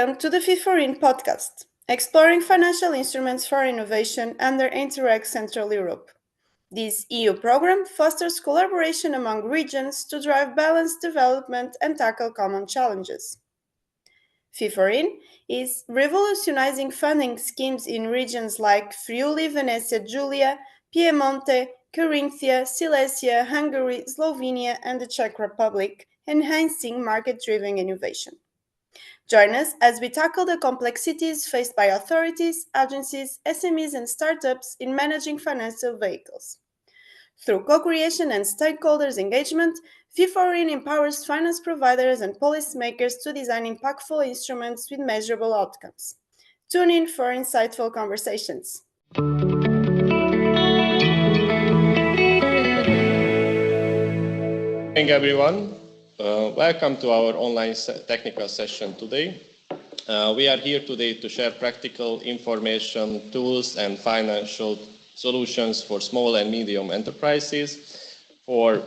Welcome to the FI4INN podcast, exploring financial instruments for innovation under Interreg Central Europe. This EU program fosters collaboration among regions to drive balanced development and tackle common challenges. FI4INN is revolutionizing funding schemes in regions like Friuli, Venezia Giulia, Piemonte, Carinthia, Silesia, Hungary, Slovenia, and the Czech Republic, enhancing market-driven innovation. Join us as we tackle the complexities faced by authorities, agencies, SMEs, and startups in managing financial vehicles. Through co-creation and stakeholders' engagement, FI4INN empowers finance providers and policymakers to design impactful instruments with measurable outcomes. Tune in for insightful conversations. Good morning, everyone. Welcome to our online technical session today. We are here today to share practical information, tools, and financial solutions for small and medium enterprises, for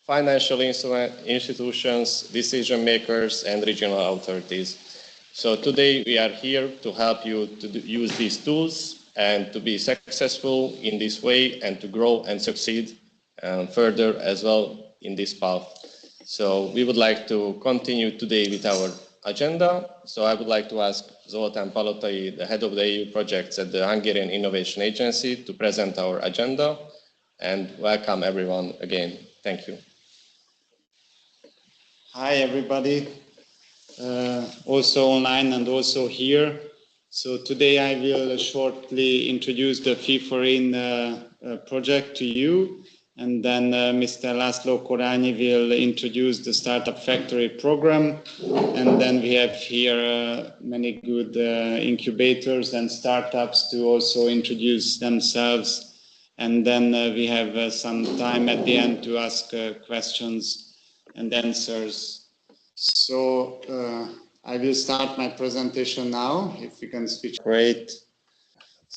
financial institutions, decision makers, and regional authorities. So today we are here to help you to use these tools and to be successful in this way and to grow and succeed further as well in this path. So we would like to continue today with our agenda. So I would like to ask Zoltán Palotai, the head of the EU projects at the Hungarian Innovation Agency, to present our agenda, and welcome everyone again. Thank you. Hi everybody, also online and also here. So today I will shortly introduce the FI4INN project to you. And then Mr. László Korányi will introduce the Startup Factory program. And then we have here many good incubators and startups to also introduce themselves. And then we have some time at the end to ask questions and answers. So I will start my presentation now, if we can switch. Great.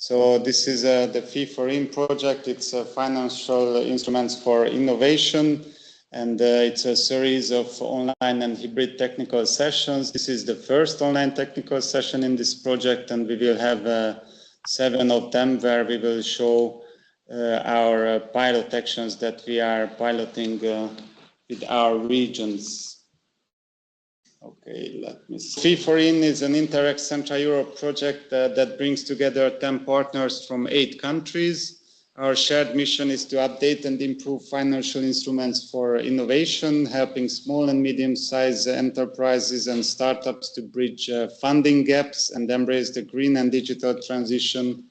So this is the FI4INN project. It's a financial instruments for innovation, and it's a series of online and hybrid technical sessions. This is the first online technical session in this project, and we will have 7 of them where we will show our pilot actions that we are piloting with our regions. Okay, let me see. FI4INN is an Interreg Central Europe project that brings together 10 partners from 8 countries. Our shared mission is to update and improve financial instruments for innovation, helping small and medium-sized enterprises and startups to bridge funding gaps and embrace the green and digital transition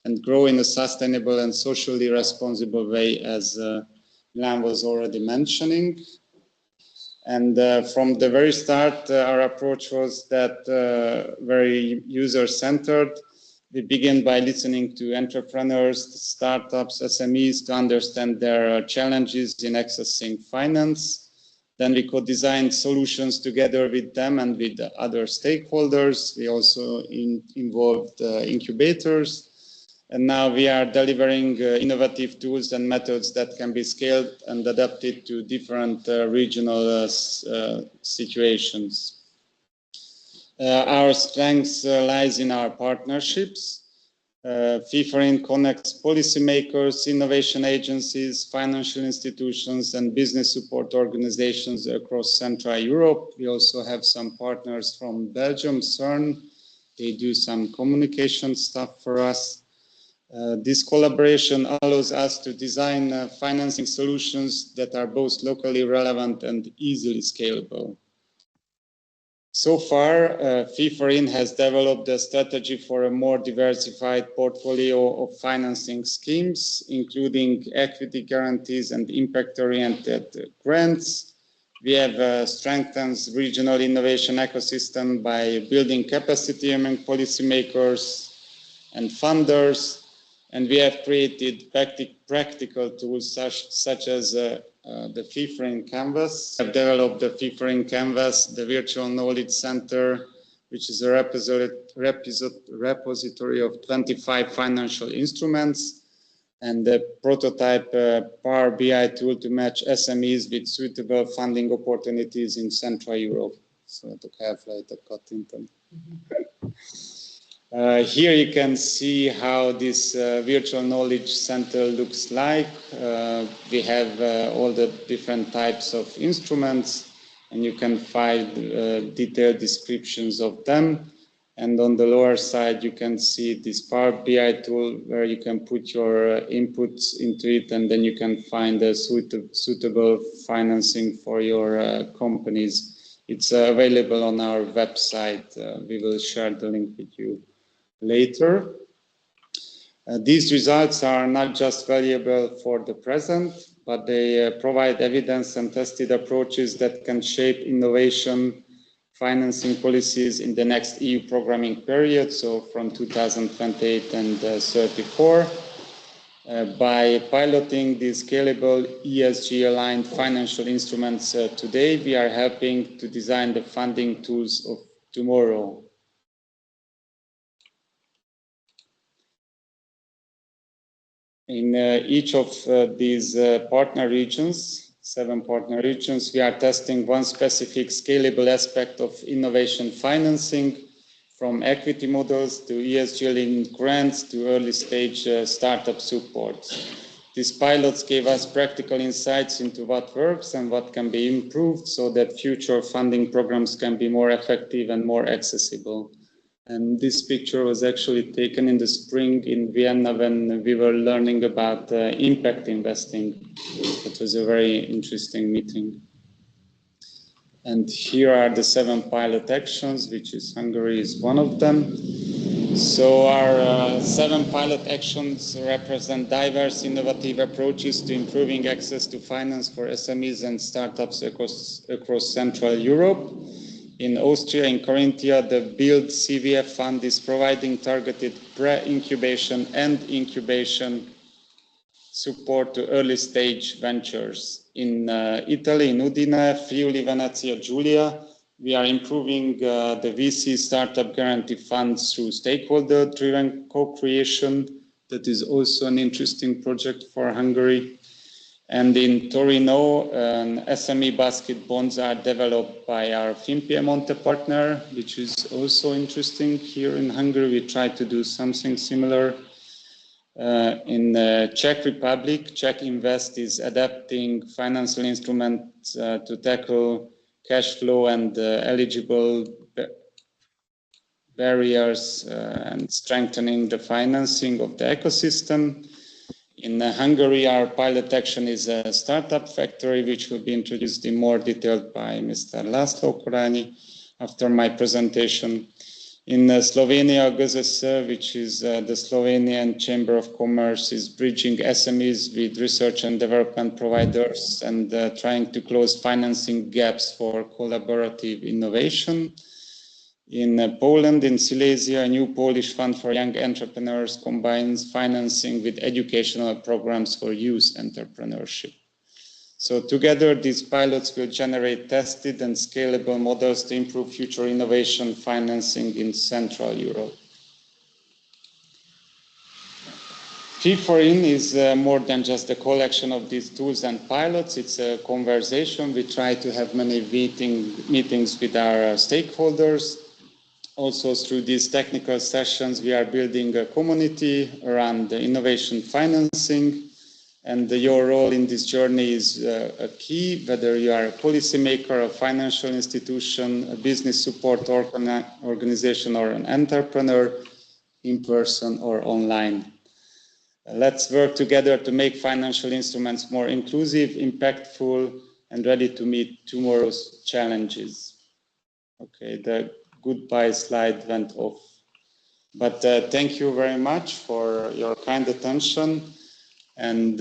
and grow in a sustainable and socially responsible way, as Milan was already mentioning. And from the very start, our approach was that very user-centered. We begin by listening to entrepreneurs, startups, SMEs to understand their challenges in accessing finance. Then we could design solutions together with them and with other stakeholders. We also involved incubators. And now we are delivering innovative tools and methods that can be scaled and adapted to different regional situations. Our strength lies in our partnerships. FI4INN connects policymakers, innovation agencies, financial institutions, and business support organizations across Central Europe. We also have some partners from Belgium, CERN. They do some communication stuff for us. This collaboration allows us to design financing solutions that are both locally relevant and easily scalable. So far, FI4INN has developed a strategy for a more diversified portfolio of financing schemes, including equity guarantees and impact-oriented grants. We have strengthened regional innovation ecosystem by building capacity among policymakers and funders. And we have created practical tools such as the FI4INN Canvas. We have developed the FI4INN Canvas, the Virtual Knowledge Center, which is a repository of 25 financial instruments, and the prototype Power BI tool to match SMEs with suitable funding opportunities in Central Europe. So to have like a cut in them. Here you can see how this virtual knowledge center looks like. We have all the different types of instruments, and you can find detailed descriptions of them. And on the lower side, you can see this Power BI tool where you can put your inputs into it, and then you can find a suitable financing for your companies. It's available on our website. We will share the link with you later. These results are not just valuable for the present, but they provide evidence and tested approaches that can shape innovation financing policies in the next EU programming period, so from 2028 and 34. By piloting these scalable ESG-aligned financial instruments today, we are helping to design the funding tools of tomorrow. In each of these partner regions, 7 partner regions, we are testing one specific scalable aspect of innovation financing, from equity models to ESG-linked grants to early-stage startup support. These pilots gave us practical insights into what works and what can be improved so that future funding programs can be more effective and more accessible. And this picture was actually taken in the spring in Vienna when we were learning about impact investing. It was a very interesting meeting. And here are the 7 pilot actions, which is Hungary is one of them. So our 7 pilot actions represent diverse innovative approaches to improving access to finance for SMEs and startups across Central Europe. In Austria, in Carinthia, the Build CVF fund is providing targeted pre-incubation and incubation support to early-stage ventures. In Italy, in Udine, Friuli, Venezia, Giulia, we are improving the VC Startup Guarantee Funds through stakeholder-driven co-creation. That is also an interesting project for Hungary. And in Torino, SME basket bonds are developed by our Finpiemonte partner, which is also interesting. Here in Hungary, we try to do something similar. In the Czech Republic, Czech Invest is adapting financial instruments to tackle cash flow and eligible barriers and strengthening the financing of the ecosystem. In Hungary, our pilot action is a startup factory, which will be introduced in more detail by Mr. László Korányi after my presentation. In Slovenia, GSS, which is the Slovenian Chamber of Commerce, is bridging SMEs with research and development providers and trying to close financing gaps for collaborative innovation. In Poland, in Silesia, a new Polish fund for young entrepreneurs combines financing with educational programs for youth entrepreneurship. So together, these pilots will generate tested and scalable models to improve future innovation financing in Central Europe. FI4INN is more than just a collection of these tools and pilots. It's a conversation. We try to have many meetings with our stakeholders. Also, through these technical sessions, we are building a community around the innovation financing. And your role in this journey is a key, whether you are a policymaker, a financial institution, a business support organization, or an entrepreneur, in person or online. Let's work together to make financial instruments more inclusive, impactful, and ready to meet tomorrow's challenges. Okay, the goodbye slide went off. But thank you very much for your kind attention. And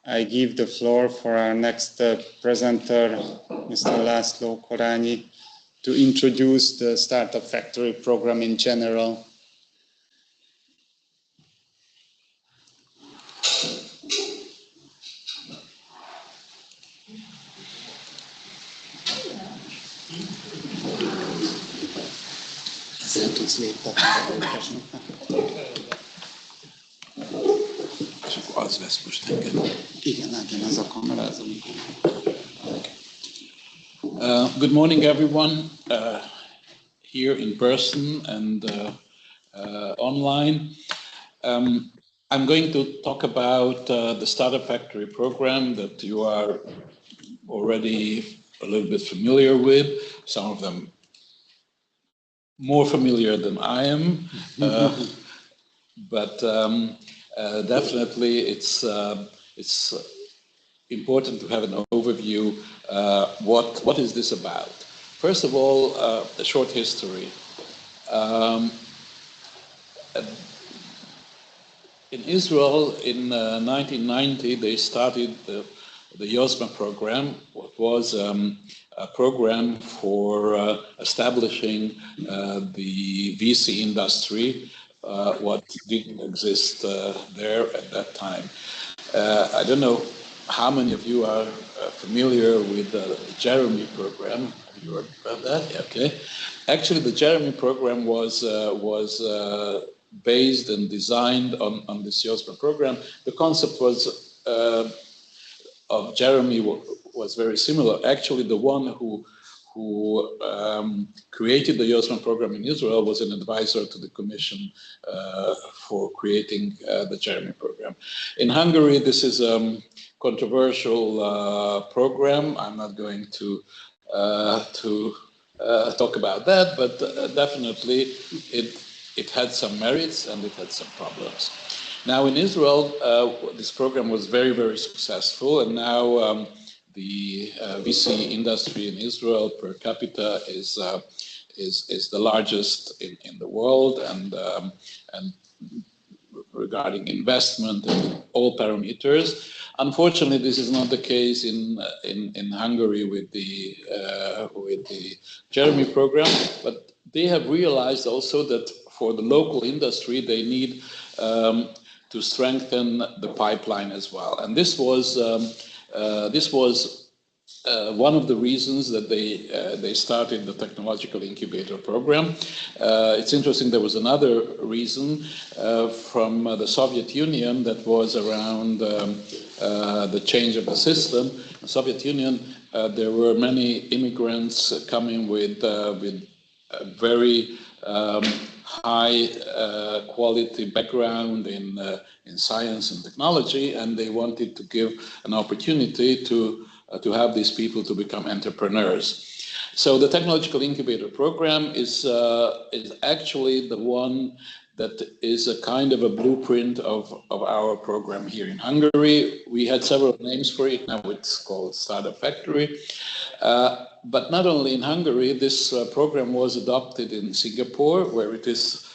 I give the floor for our next presenter, Mr. László Korányi, to introduce the Startup Factory program in general. Ezzel tudsz léptetni a dolgoknak. És akkor az vesz most engem. Igen, legyen az a kamera, az Good morning, everyone. here in person and online. I'm going to talk about the Startup Factory program that you are already a little bit familiar with, some of them more familiar than I am, but definitely it's important to have an overview. What is this about? First of all, a short history. In Israel, in 1990, they started the YOSMA program, what was a program for establishing the VC industry, what didn't exist there at that time. I don't know how many of you are familiar with the Jeremy program. Have you heard about that? Yeah, okay. Actually, the Jeremy program was based and designed on this YOSMA program. The concept was of Jeremy was very similar. Actually, the one who created the YOSMA program in Israel was an advisor to the Commission for creating the Jeremy program. In Hungary, this is a controversial program. I'm not going to talk about that, but definitely it had some merits and it had some problems. Now in Israel, this program was very, very successful, and now the VC industry in Israel per capita is the largest in the world, and regarding investment and all parameters. Unfortunately, this is not the case in Hungary with the Jeremy program, but they have realized also that for the local industry, they need to strengthen the pipeline as well. And this was one of the reasons that they started the technological incubator program. It's interesting, there was another reason from the Soviet Union that was around the change of the system. In the Soviet Union, there were many immigrants coming with very high quality background in science and technology, and they wanted to give an opportunity to have these people to become entrepreneurs. So the technological incubator program is actually the one that is a kind of a blueprint of our program here in Hungary. We had several names for it. Now it's called Startup Factory. But not only in Hungary, this program was adopted in Singapore, where it is,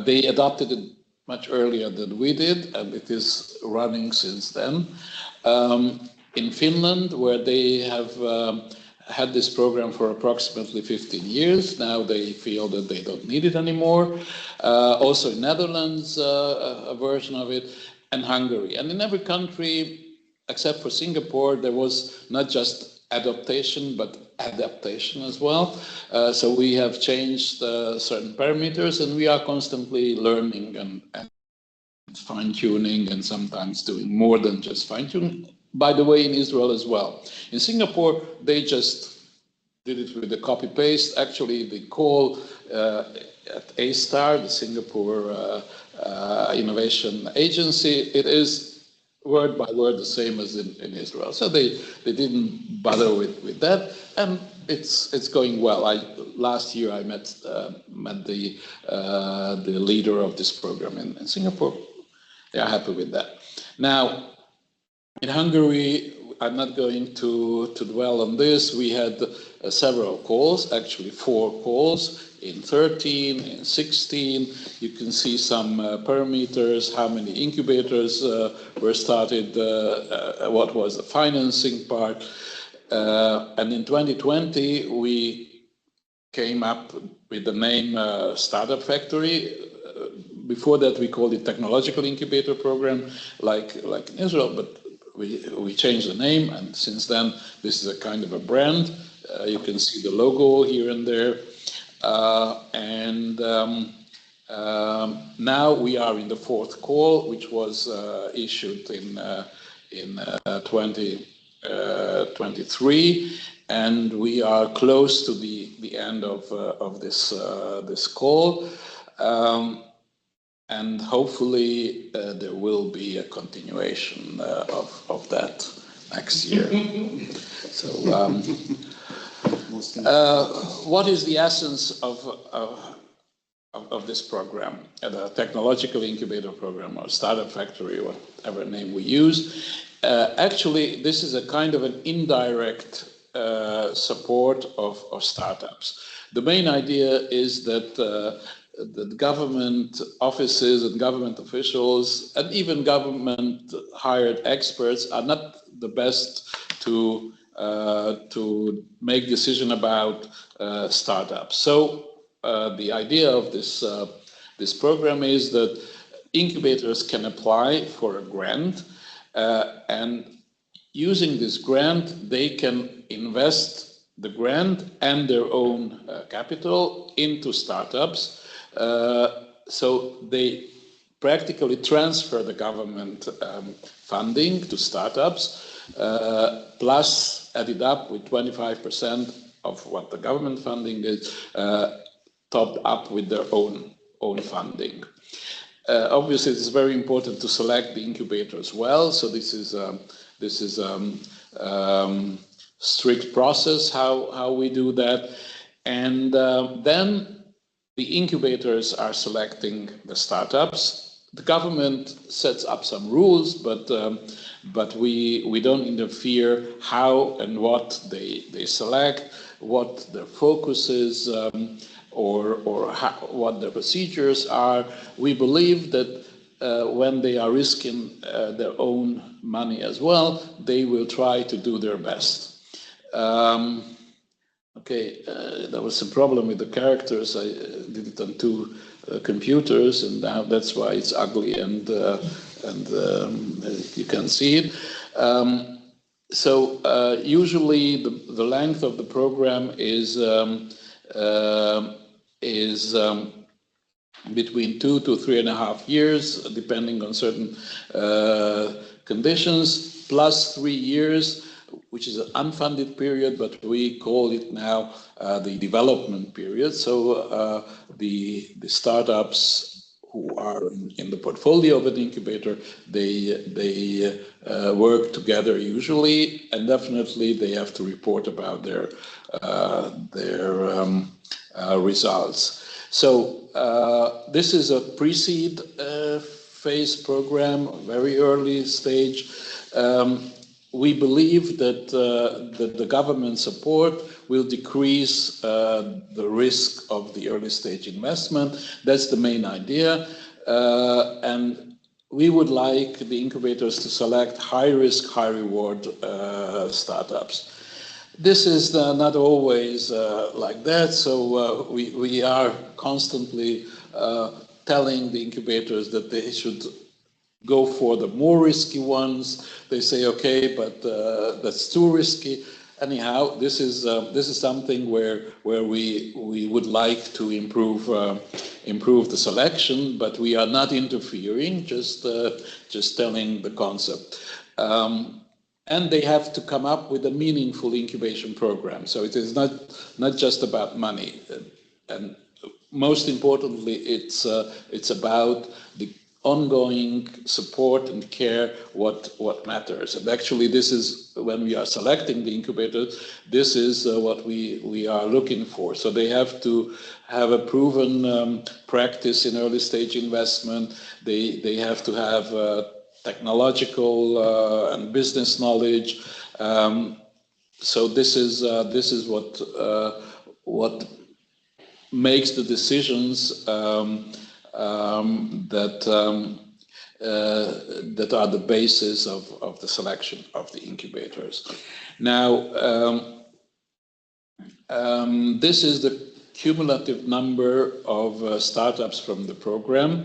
they adopted it much earlier than we did, and it is running since then. In Finland, where they have had this program for approximately 15 years, now they feel that they don't need it anymore. Also in Netherlands, a version of it, and Hungary. And in every country, except for Singapore, there was not just adaptation, but adaptation as well. So we have changed certain parameters, and we are constantly learning and fine-tuning, and sometimes doing more than just fine-tuning. By the way, in Israel as well. In Singapore, they just did it with the copy-paste. Actually, the call at A-STAR, the Singapore Innovation Agency, it is word by word the same as in Israel. So they didn't bother with that, and it's going well. Last year I met the leader of this program in Singapore. They are happy with that. Now, in Hungary, I'm not going to dwell on this. We had several calls, actually 4 calls in 13, in 16. You can see some parameters, how many incubators were started, what was the financing part. And in 2020, we came up with the name Startup Factory. Before that, we called it Technological Incubator Program, like in Israel, but we changed the name, and since then, this is a kind of a brand. You can see the logo here and there. Now we are in the 4th call, which was issued in 2020. 2023, and we are close to the end of this call. And hopefully there will be a continuation of that next year. So, what is the essence of this program, the technological incubator program or startup factory, whatever name we use? Actually, this is a kind of an indirect support of startups. The main idea is that the government offices and government officials and even government hired experts are not the best to make decision about startups. So the idea of this program is that incubators can apply for a grant, and using this grant they can invest the grant and their own capital into startups. So they practically transfer the government funding to startups, plus added up with 25% of what the government funding is, topped up with their own funding. Obviously, it's very important to select the incubator as well. So this is strict process how we do that, and then the incubators are selecting the startups. The government sets up some rules, but we don't interfere how and what they select, what their focus is, or how, what their procedures are. We believe that when they are risking their own money as well, they will try to do their best. Okay, there was some problem with the characters. I did it on two computers, and now that's why it's ugly, and you can see it. So usually the length of the program is between 2 to 3.5 years, depending on certain conditions, plus 3 years, which is an unfunded period, but we call it now the development period. So the startups who are in the portfolio of an incubator, they work together usually, and definitely they have to report about their results. So this is a pre-seed phase program, very early stage. We believe that the government support will decrease the risk of the early stage investment. That's the main idea. And we would like the incubators to select high risk, high reward startups. This is not always like that. So we are constantly telling the incubators that they should go for the more risky ones. They say, okay, but that's too risky. Anyhow, this is something where we would like to improve the selection, but we are not interfering, just telling the concept. And they have to come up with a meaningful incubation program. So it is not just about money, and most importantly, it's about the ongoing support and care what matters. And actually this is, when we are selecting the incubators, this is what we are looking for. So they have to have a proven practice in early stage investment. They have to have technological and business knowledge. So this is what makes the decisions that are the basis of the selection of the incubators. Now, this is the cumulative number of startups from the program.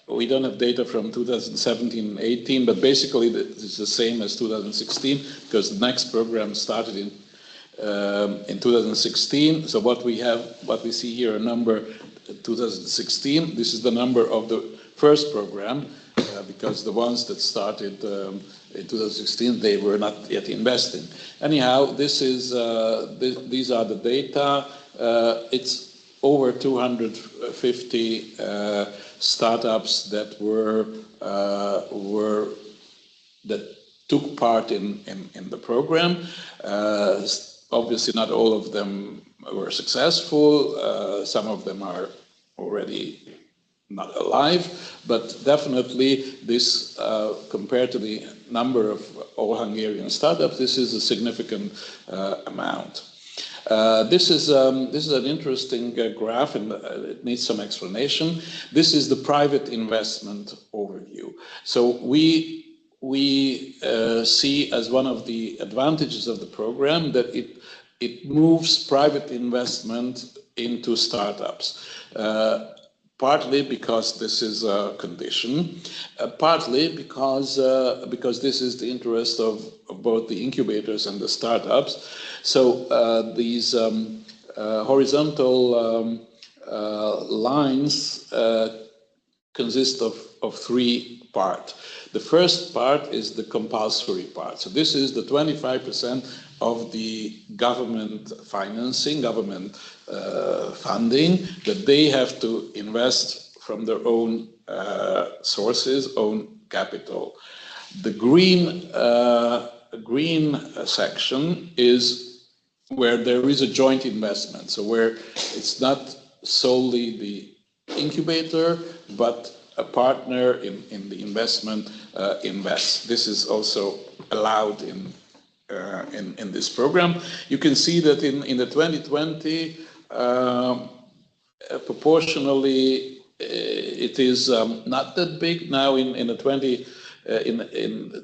We don't have data from 2017 and 18, but basically it's the same as 2016 because the next program started in 2016. So what we see here, a number 2016. This is the number of the first program because the ones that started in 2016 they were not yet investing. Anyhow, this is these are the data. It's over 250 startups that that took part in the program. Obviously, not all of them were successful. Some of them are already not alive, but definitely this, compared to the number of all Hungarian startups, this is a significant amount. This is an interesting graph, and it needs some explanation. This is the private investment overview. So we see as one of the advantages of the program that it moves private investment into startups. Partly because this is a condition, partly because this is the interest of both the incubators and the startups. So these horizontal lines consist of three parts. The first part is the compulsory part. So this is the 25% of the government financing, government funding that they have to invest from their own sources, own capital. The green section is where there is a joint investment, so where it's not solely the incubator, but a partner in the investment invests. This is also allowed in this program. You can see that in the 2020, proportionally, it is not that big. Now in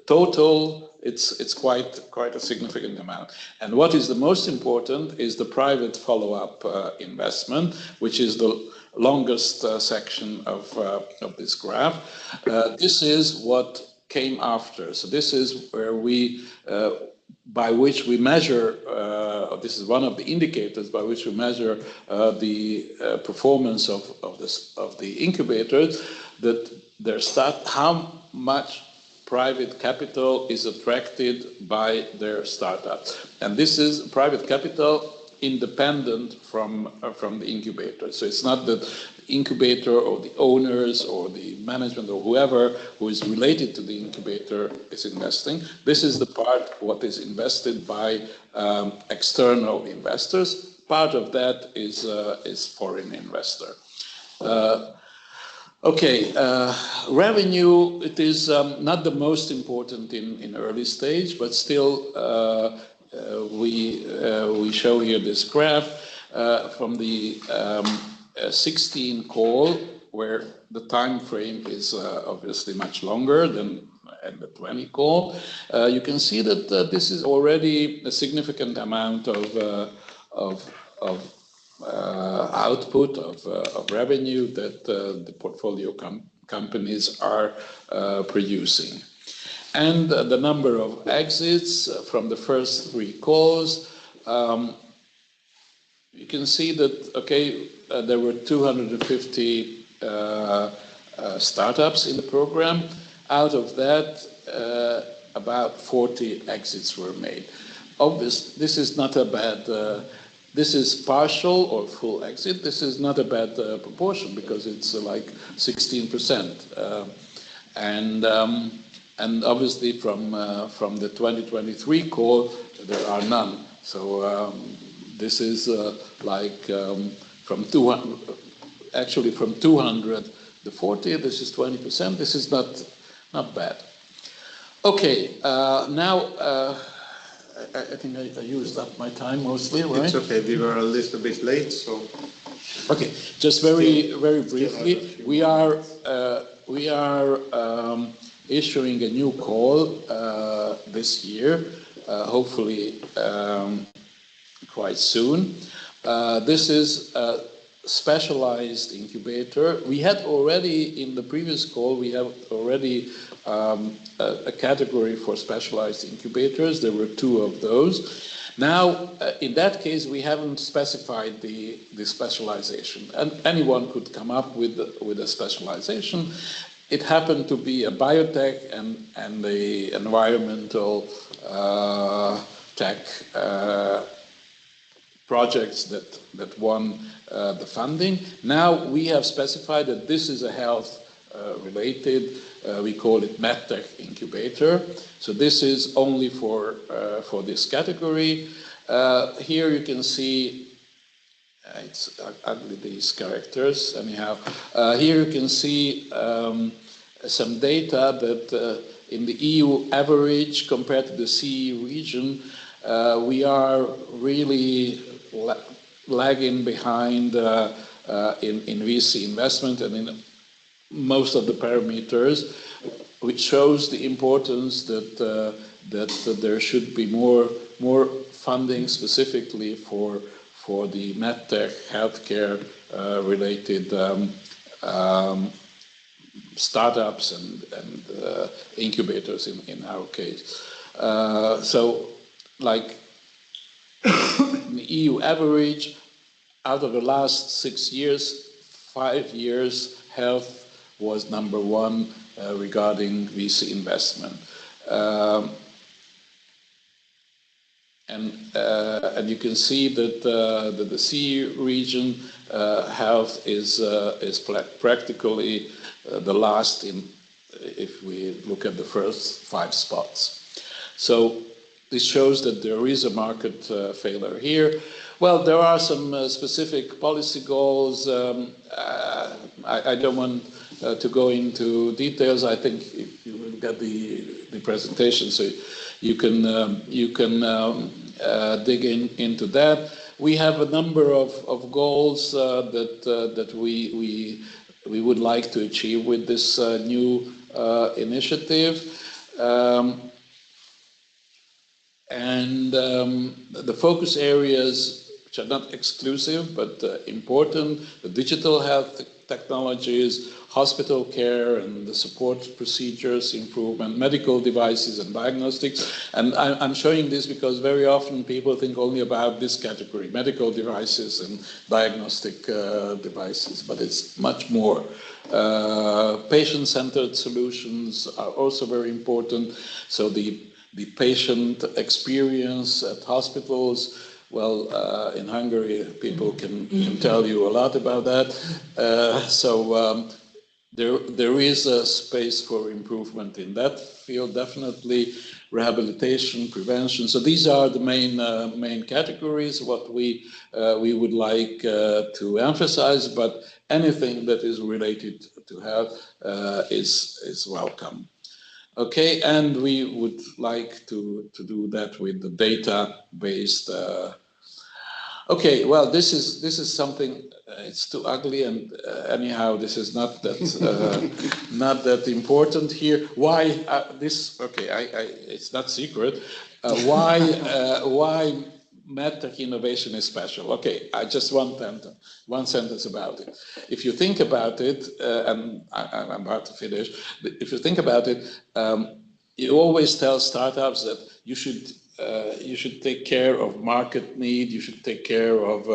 total, it's quite a significant amount. And what is the most important is the private follow-up investment, which is the longest section of this graph. This is what came after. So this is where we, by which we measure, this is one of the indicators by which we measure the performance of the incubators, that their how much private capital is attracted by their startups. And this is private capital independent from the incubator. So it's not that the incubator or the owners or the management or whoever who is related to the incubator is investing. This is the part what is invested by external investors. Part of that is foreign investor. Revenue, it is not the most important in early stage, but still we show here this graph from the 16 call, where the time frame is obviously much longer than at the 20 call. You can see that this is already a significant amount of output of revenue that the portfolio companies are producing. And the number of exits from the first three calls, you can see that, there were 250 startups in the program. Out of that, about 40 exits were made. Obviously, this is not a bad, this is partial or full exit. This is not a bad proportion, because it's like 16%. And obviously from the 2023 call, there are none. So this is from 200, actually from 200 to 40, this is 20%. This is not bad. Okay, now I think I used up my time mostly, right? It's okay, we were a little bit late, so. Okay, just very briefly, we are issuing a new call this year, hopefully quite soon. This is a specialized incubator. We had already, in the previous call, we have already a category for specialized incubators. There were 2 of those. Now, in that case, we haven't specified the specialization, and anyone could come up with a specialization. it happened to be a biotech and the environmental tech projects that won the funding. Now we have specified that this is a health related, we call it MedTech incubator. So this is only for this category. Here you can see, it's ugly these characters anyhow. Here you can see some data that in the EU average compared to the CE region, we are really lagging behind in VC investment and in most of the parameters, which shows the importance that there should be more funding specifically for the medtech healthcare related startups and incubators in our case. So, like the EU average, out of the last 6 years, 5 years, health was number one regarding VC investment. And you can see that the CE region health is practically the last if we look at the first 5 spots. So this shows that there is a market failure here. Well, there are some specific policy goals. I don't want to go into details. I think you will get the presentation, so you can dig into that. We have a number of goals that we would like to achieve with this new initiative. The focus areas, which are not exclusive but important, the digital health technologies, hospital care and the support procedures improvement, medical devices and diagnostics. And I'm showing this because very often people think only about this category, medical devices and diagnostic devices, but it's much more. Patient-centered solutions are also very important. So the patient experience at hospitals, well, in Hungary, people can tell you a lot about that. There is a space for improvement in that field, definitely. Rehabilitation, prevention. So these are the main categories, what we would like to emphasize, but anything that is related to health is welcome. Okay, and we would like to do that with the data-based. Okay, well, this is something. It's too ugly, and anyhow, this is not that not that important here. Why this? Okay, it's not secret. Why medtech innovation is special? Okay, I just one sentence about it. If you think about it, and I'm about to finish. If you think about it, you always tell startups that you should take care of market need. You should take care of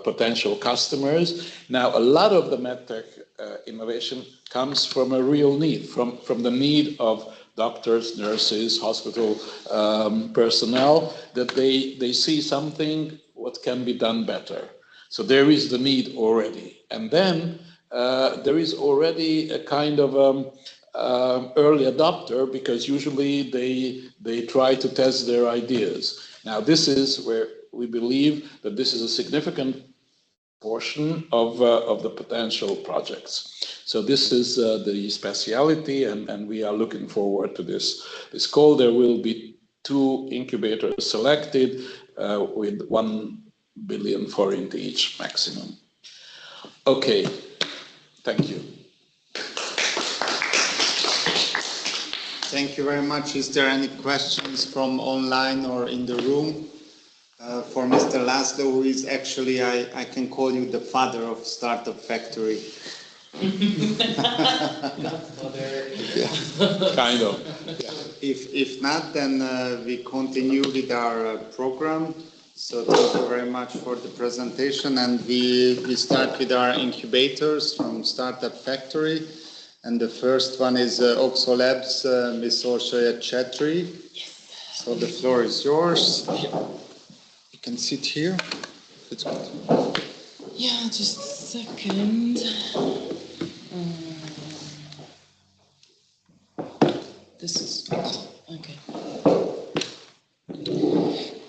potential customers. Now, a lot of the medtech innovation comes from a real need, from the need of doctors, nurses, hospital personnel, that they see something what can be done better. So there is the need already, and then there is already a kind of early adopter, because usually they try to test their ideas. Now, this is where we believe that this is a significant portion of the potential projects. So this is the speciality, and we are looking forward to this call. There will be 2 incubators selected with 1 billion forint each maximum. Okay, thank you. Thank you very much. Is there any questions from online or in the room? For Mr. Laszlo, who is actually, I can call you the father of Startup Factory. Kind of. Yeah. If not, then we continue with our program. So thank you very much for the presentation, and we start with our incubators from Startup Factory. And the first one is Oxo Labs, Ms. Orshaya Chatri. So the floor is yours. You can sit here. It's good. Yeah, just a second. This is okay.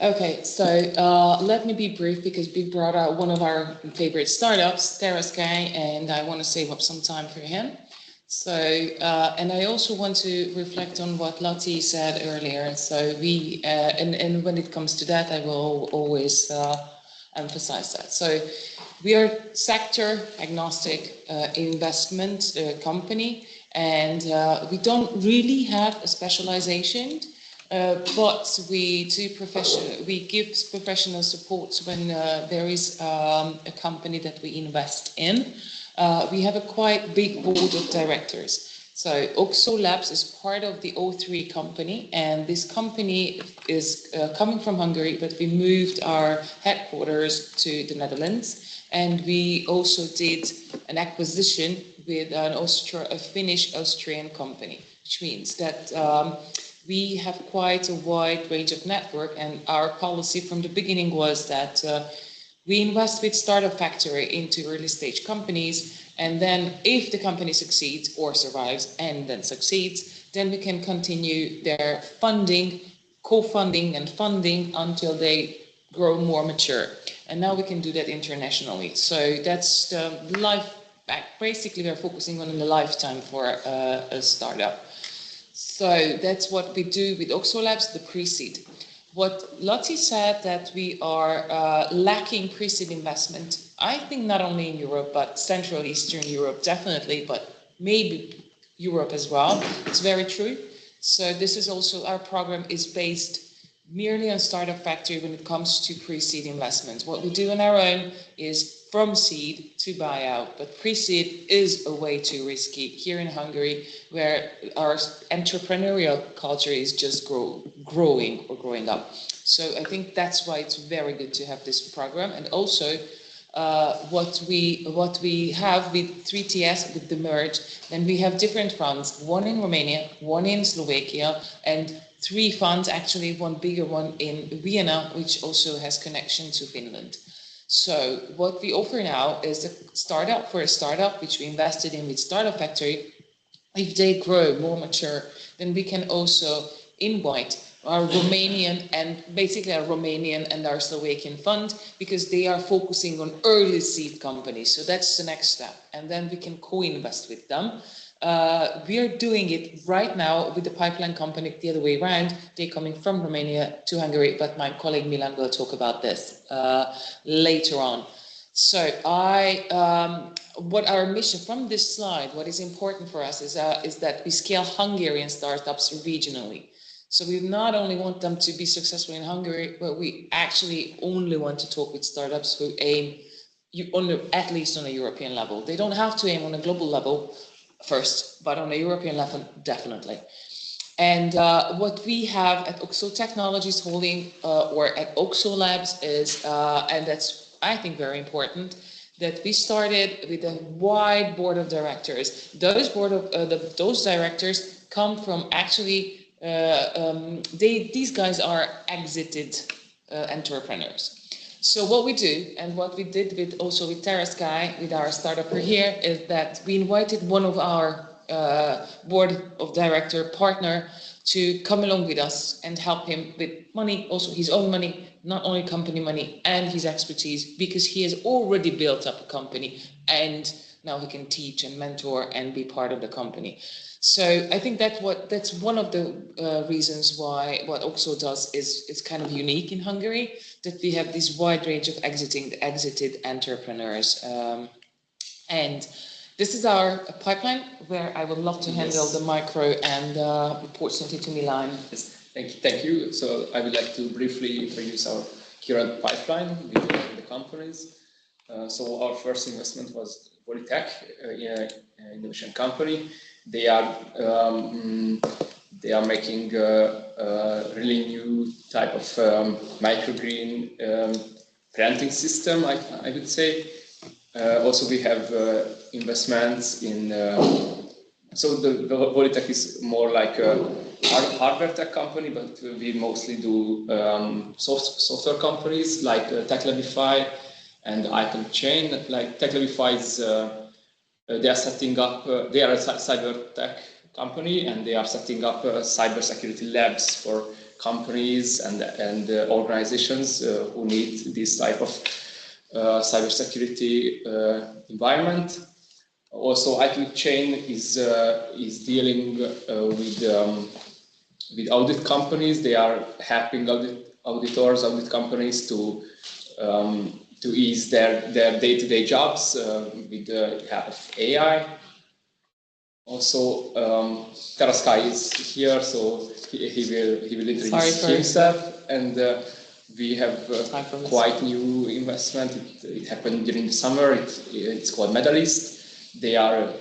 Okay, so let me be brief because we brought out one of our favorite startups, Terrasky, and I want to save up some time for him. So, and I also want to reflect on what Lottie said earlier. So we, and when it comes to that, I will always emphasize that. So we are sector agnostic investment company, and we don't really have a specialization. But we give professional support when there is a company that we invest in. We have a quite big board of directors. So Oxo Labs is part of the O3 company, and this company is coming from Hungary, but we moved our headquarters to the Netherlands, and we also did an acquisition with a Finnish-Austrian company, which means that we have quite a wide range of network, and our policy from the beginning was that we invest with Startup Factory into early stage companies, and then if the company succeeds or survives and then succeeds, then we can continue their funding, co-funding and funding until they grow more mature. And now we can do that internationally. So that's the life, basically we're focusing on the lifetime for a startup. So that's what we do with Oxo Labs, the pre-seed. What Lottie said, that we are lacking pre-seed investment, I think not only in Europe, but Central Eastern Europe, definitely, but maybe Europe as well. It's very true. So this is also, our program is based merely on Startup Factory when it comes to pre-seed investments. What we do on our own is from seed to buyout, but pre-seed is a way too risky here in Hungary, where our entrepreneurial culture is just growing up. So I think that's why it's very good to have this program. And also what we have with 3TS, with the merge, then we have different funds, one in Romania, one in Slovakia, and 3 funds, actually one bigger one in Vienna, which also has connection to Finland. So what we offer now is a startup for a startup, which we invested in with Startup Factory. If they grow more mature, then we can also invite our Romanian and our Slovakian fund, because they are focusing on early seed companies. So that's the next step. And then we can co-invest with them. We are doing it right now with the pipeline company the other way around. They're coming from Romania to Hungary, but my colleague Milan will talk about this later on. So what our mission from this slide, what is important for us is that we scale Hungarian startups regionally. So we not only want them to be successful in Hungary, but we actually only want to talk with startups who aim at least on a European level. They don't have to aim on a global level first, but on a European level, definitely. And what we have at Oxo Technologies Holding or at Oxo Labs is, and that's, I think, very important, that we started with a wide board of directors. Those directors come from actually, these guys are exited entrepreneurs. So what we do, and what we did with Terrasky, with our startup here, is that we invited one of our board of director partner to come along with us and help him with money, also his own money, not only company money, and his expertise, because he has already built up a company and now he can teach and mentor and be part of the company. So I think that's one of the reasons why what Oxo does is kind of unique in Hungary, that we have this wide range of exited entrepreneurs. And this is our pipeline, where I would love to handle the micro and opportunity to Milan. Yes, thank you. So I would like to briefly introduce our current pipeline with the companies. So our first investment was Polytech, an innovation company. They are making a really new type of microgreen planting system, I would say. Also, we have investments in So the Polytech is more like a hardware tech company, but we mostly do software companies like Techlabify and Icon Chain. Like Techlabify is they are setting up. They are a cyber tech company, and they are setting up cybersecurity labs for companies and organizations who need this type of cybersecurity environment. Also, IQ Chain is dealing with audit companies. They are helping auditors, audit companies to ease their day-to-day jobs with the help of AI. Also, Teraskai is here, so he will introduce himself. And we have quite new investment. It happened during the summer. It's called Medalist. They are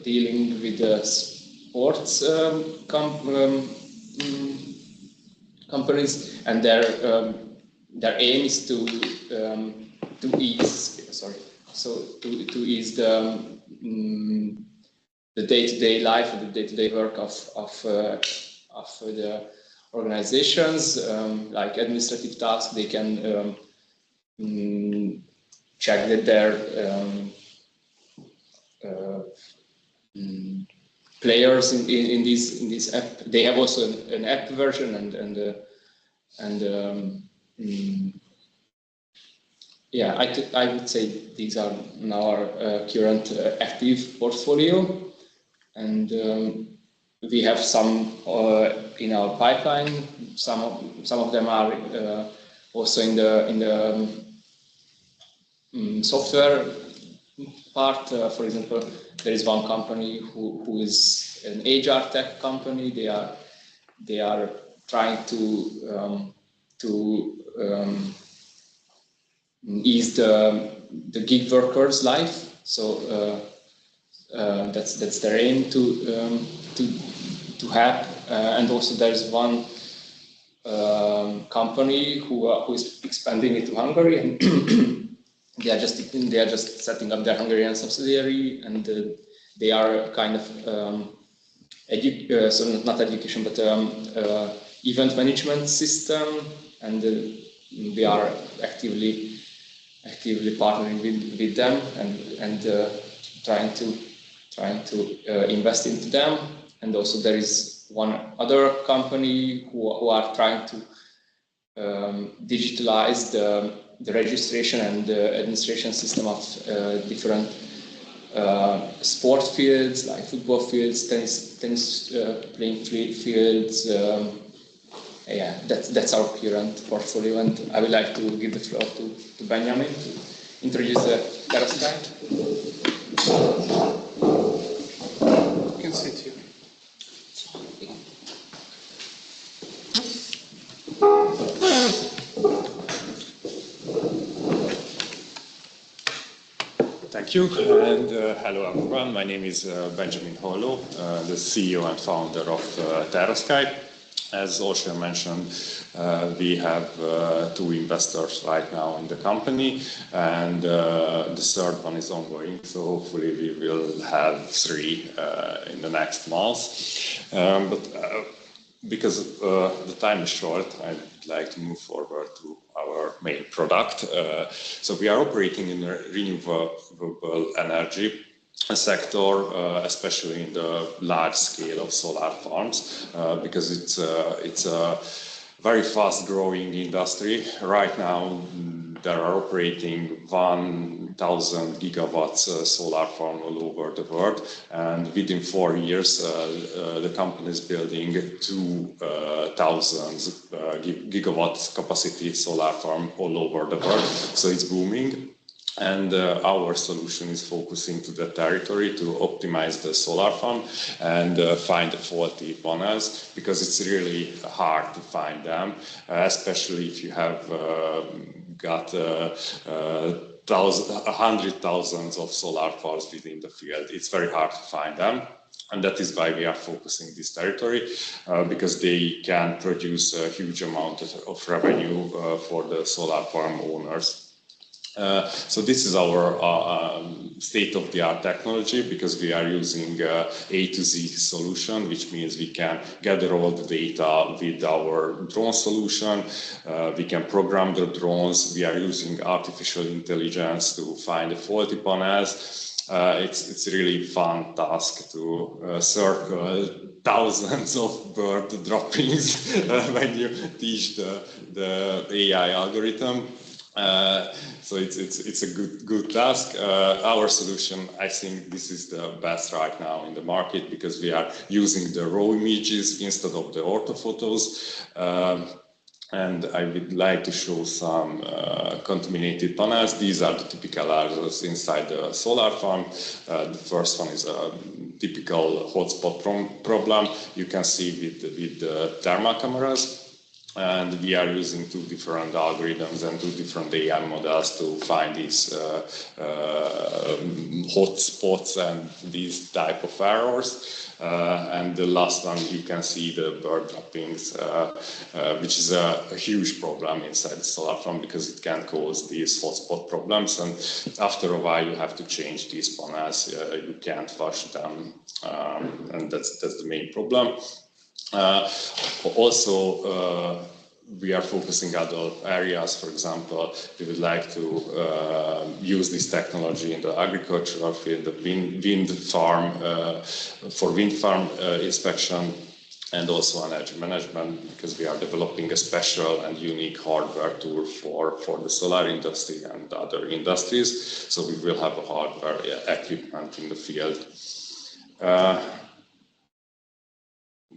dealing with the sports companies, and their aim is to ease the day-to-day life and the day-to-day work of the organizations, like administrative tasks. They can check that their players in this app. They have also an app version yeah, I would say these are now our current active portfolio, and we have some in our pipeline. Some of them are also in the software part. For example, there is one company who is an HR tech company. They are trying to ease the gig workers' life. So that's their aim to have. And also there is one company who is expanding into Hungary, and they are just setting up their Hungarian subsidiary, and they are kind of so not education, but event management system, and we are actively partnering with them and trying to invest into them. And also there is one other company who are trying to digitalize the registration and the administration system of different sport fields, like football fields, tennis playing fields. Yeah, that's our current portfolio, and I would like to give the floor to Benjamin to introduce the Teraskai. You can sit here. Thank you, and hello everyone. My name is Benjamin Holló, the CEO and founder of Teraskai. As Ocean mentioned, we have two investors right now in the company, and the third one is ongoing, so hopefully we will have three in the next months. Because the time is short, I'd like to move forward to our main product. So we are operating in the renewable energy sector, especially in the large scale of solar farms, because it's a very fast growing industry. Right now, there are operating 1,000 gigawatts solar farm all over the world, and within 4 years, the company is building 2,000 gigawatts capacity solar farm all over the world. So it's booming. And our solution is focusing to the territory to optimize the solar farm and find the faulty panels, because it's really hard to find them, especially if you have got hundred thousands of solar farms within the field. It's very hard to find them. And that is why we are focusing this territory, because they can produce a huge amount of revenue for the solar farm owners. So this is our state-of-the-art technology, because we are using A to Z solution, which means we can gather all the data with our drone solution. We can program the drones. We are using artificial intelligence to find the faulty panels. It's a really fun task to circle thousands of bird droppings when you teach the AI algorithm. So it's a good task. Our solution, I think this is the best right now in the market, because we are using the raw images instead of the orthophotos. And I would like to show some contaminated panels. These are the typical areas inside the solar farm. The first one is a typical hotspot problem you can see with the thermal cameras. And we are using two different algorithms and two different AI models to find these hot spots and these type of errors. And the last one, you can see the bird droppings, which is a huge problem inside the solar farm, because it can cause these hotspot problems. And after a while, you have to change these panels. You can't wash them, and that's the main problem. Also, we are focusing on other areas. For example, we would like to use this technology in the agricultural field, the wind farm, for wind farm inspection, and also energy management, because we are developing a special and unique hardware tool for the solar industry and other industries. So we will have a hardware equipment in the field.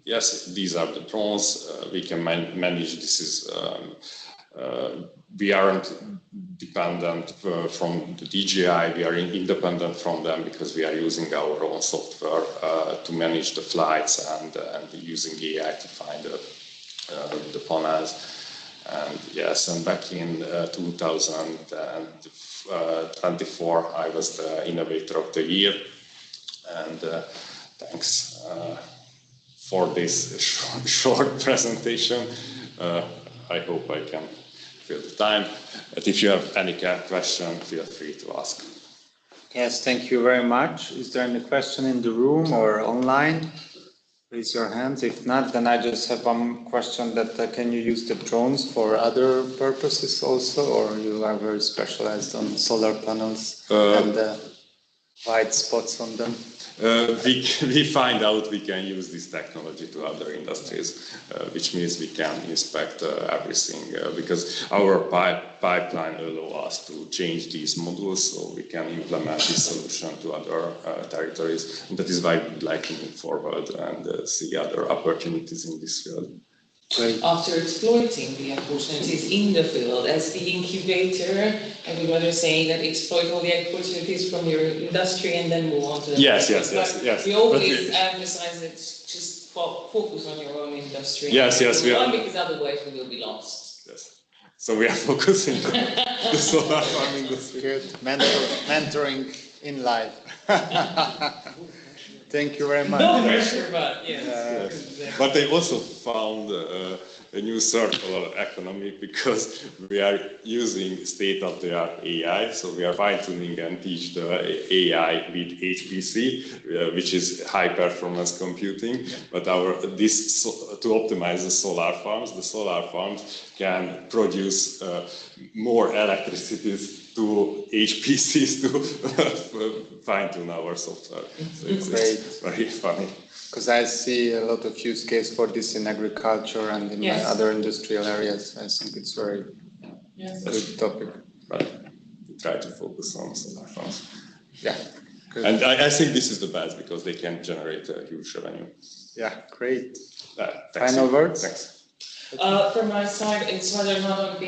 Yes, these are the drones. We can manage. This is we aren't dependent from the DJI. We are independent from them, because we are using our own software to manage the flights and using AI to find the panels. And yes, and back in 2024, I was the Innovator of the Year. And thanks for this short presentation. I hope I can fill the time. But if you have any question, feel free to ask. Yes, thank you very much. Is there any question in the room or online? Raise your hands. If not, then I just have one question, that can you use the drones for other purposes also, or you are very specialized on solar panels and the white spots on them? We find out we can use this technology to other industries, which means we can inspect everything, because our pipeline allows us to change these modules, so we can implement this solution to other territories. And that is why we'd like to move forward and see other opportunities in this field. Great. After exploiting the opportunities in the field as the incubator, I would rather say that exploit all the opportunities from your industry and then move on to the yes. We always emphasize that just focus on your own industry. Yes, we are. Because otherwise we will be lost. Yes. So we are focusing on the solar farm industry. Good. Mentoring in life. Thank you very much. No pressure, but yes. But they also found a new circular economy, because we are using state-of-the-art AI. So we are fine-tuning and teach the AI with HPC, which is high-performance computing. But to optimize the solar farms can produce more electricity to HPCs to fine-tune our software. So it's very funny. Because I see a lot of use case for this in agriculture and in other industrial areas. I think it's very good topic. But we try to focus on solar farms. Yeah. Good. And I think this is the best, because they can generate a huge revenue. Yeah, great. Final words? Thanks. From my side, it's rather not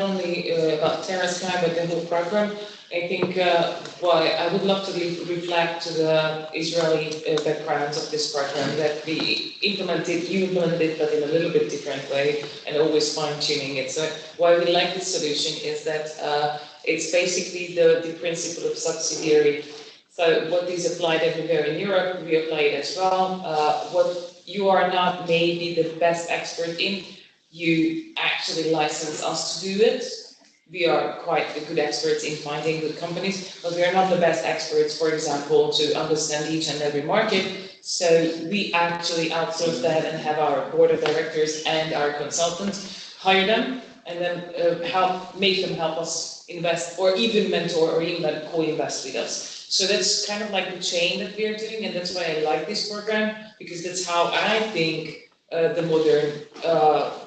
only about TerraSky, but the whole program. I think I would love to reflect to the Israeli background of this program, that you implemented it, but in a little bit different way, and always fine-tuning it. So why we like this solution is that it's basically the principle of subsidiary. So what is applied everywhere in Europe, we apply it as well. What you are not maybe the best expert in, you actually license us to do it. we are quite good experts in finding good companies, but we are not the best experts, for example, to understand each and every market. So we actually outsource that and have our board of directors and our consultants hire them and then make them help us invest, or even mentor, or even co-invest with us. So that's kind of like the chain that we are doing, and that's why I like this program, because that's how I think the modern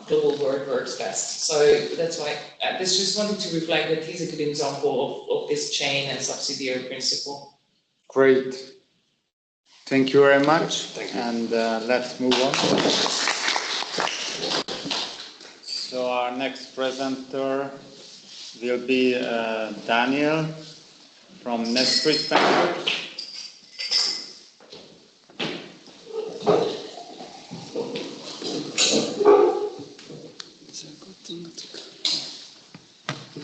global world works best. So that's why I just wanted to reflect that he's a good example of this chain and subsidiary principle. Great. Thank you very much. Thank you. And let's move on. So our next presenter will be Daniel from Nesquik Venture.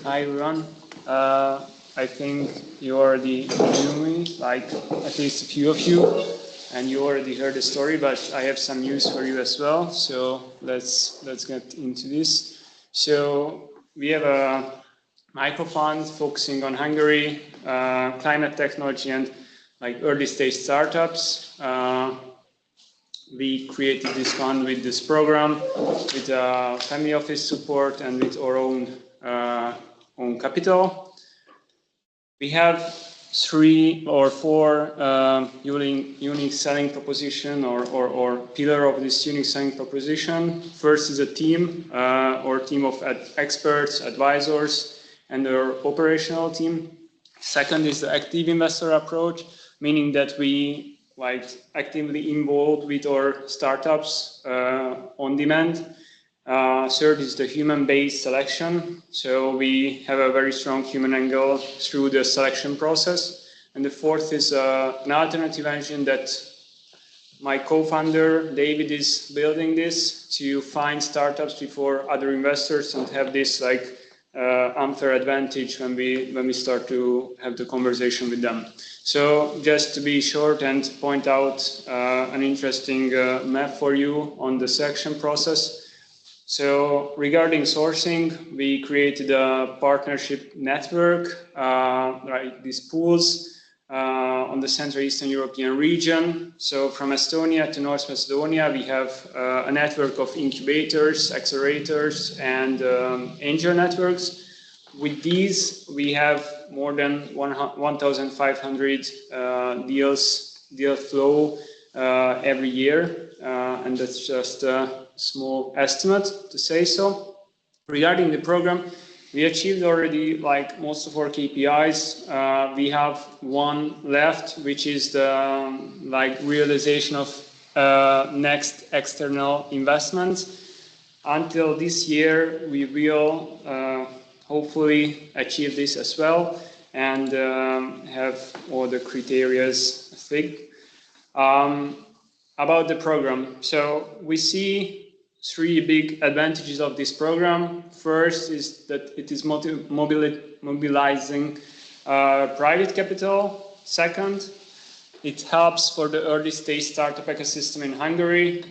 Hi everyone. I think you already knew me, like at least a few of you, and you already heard the story, but I have some news for you as well. So let's get into this. So we have a micro fund focusing on Hungary, climate technology, and like early stage startups. We created this fund with this program, with family office support and with our own capital. We have 3 or 4 unique selling proposition or pillar of this unique selling proposition. First is a team or team of experts, advisors, and our operational team. Second is the active investor approach, meaning that we actively involved with our startups on demand. Third is the human-based selection. So we have a very strong human angle through the selection process. And the fourth is an alternative engine that my co-founder David is building this to find startups before other investors and have this unfair advantage when we start to have the conversation with them. So just to be short and point out an interesting map for you on the selection process. So regarding sourcing, we created a partnership network, these pools on the Central Eastern European region. So from Estonia to North Macedonia, we have a network of incubators, accelerators, and angel networks. With these, we have more than 1,500 deal flow every year, and that's just a small estimate to say so. Regarding the program, we achieved already most of our KPIs. We have one left, which is the realization of next external investments. Until this year, we will hopefully achieve this as well and have all the criteria fixed. About the program, so we see 3 big advantages of this program. First is that it is mobilizing private capital. Second, it helps for the early stage startup ecosystem in Hungary,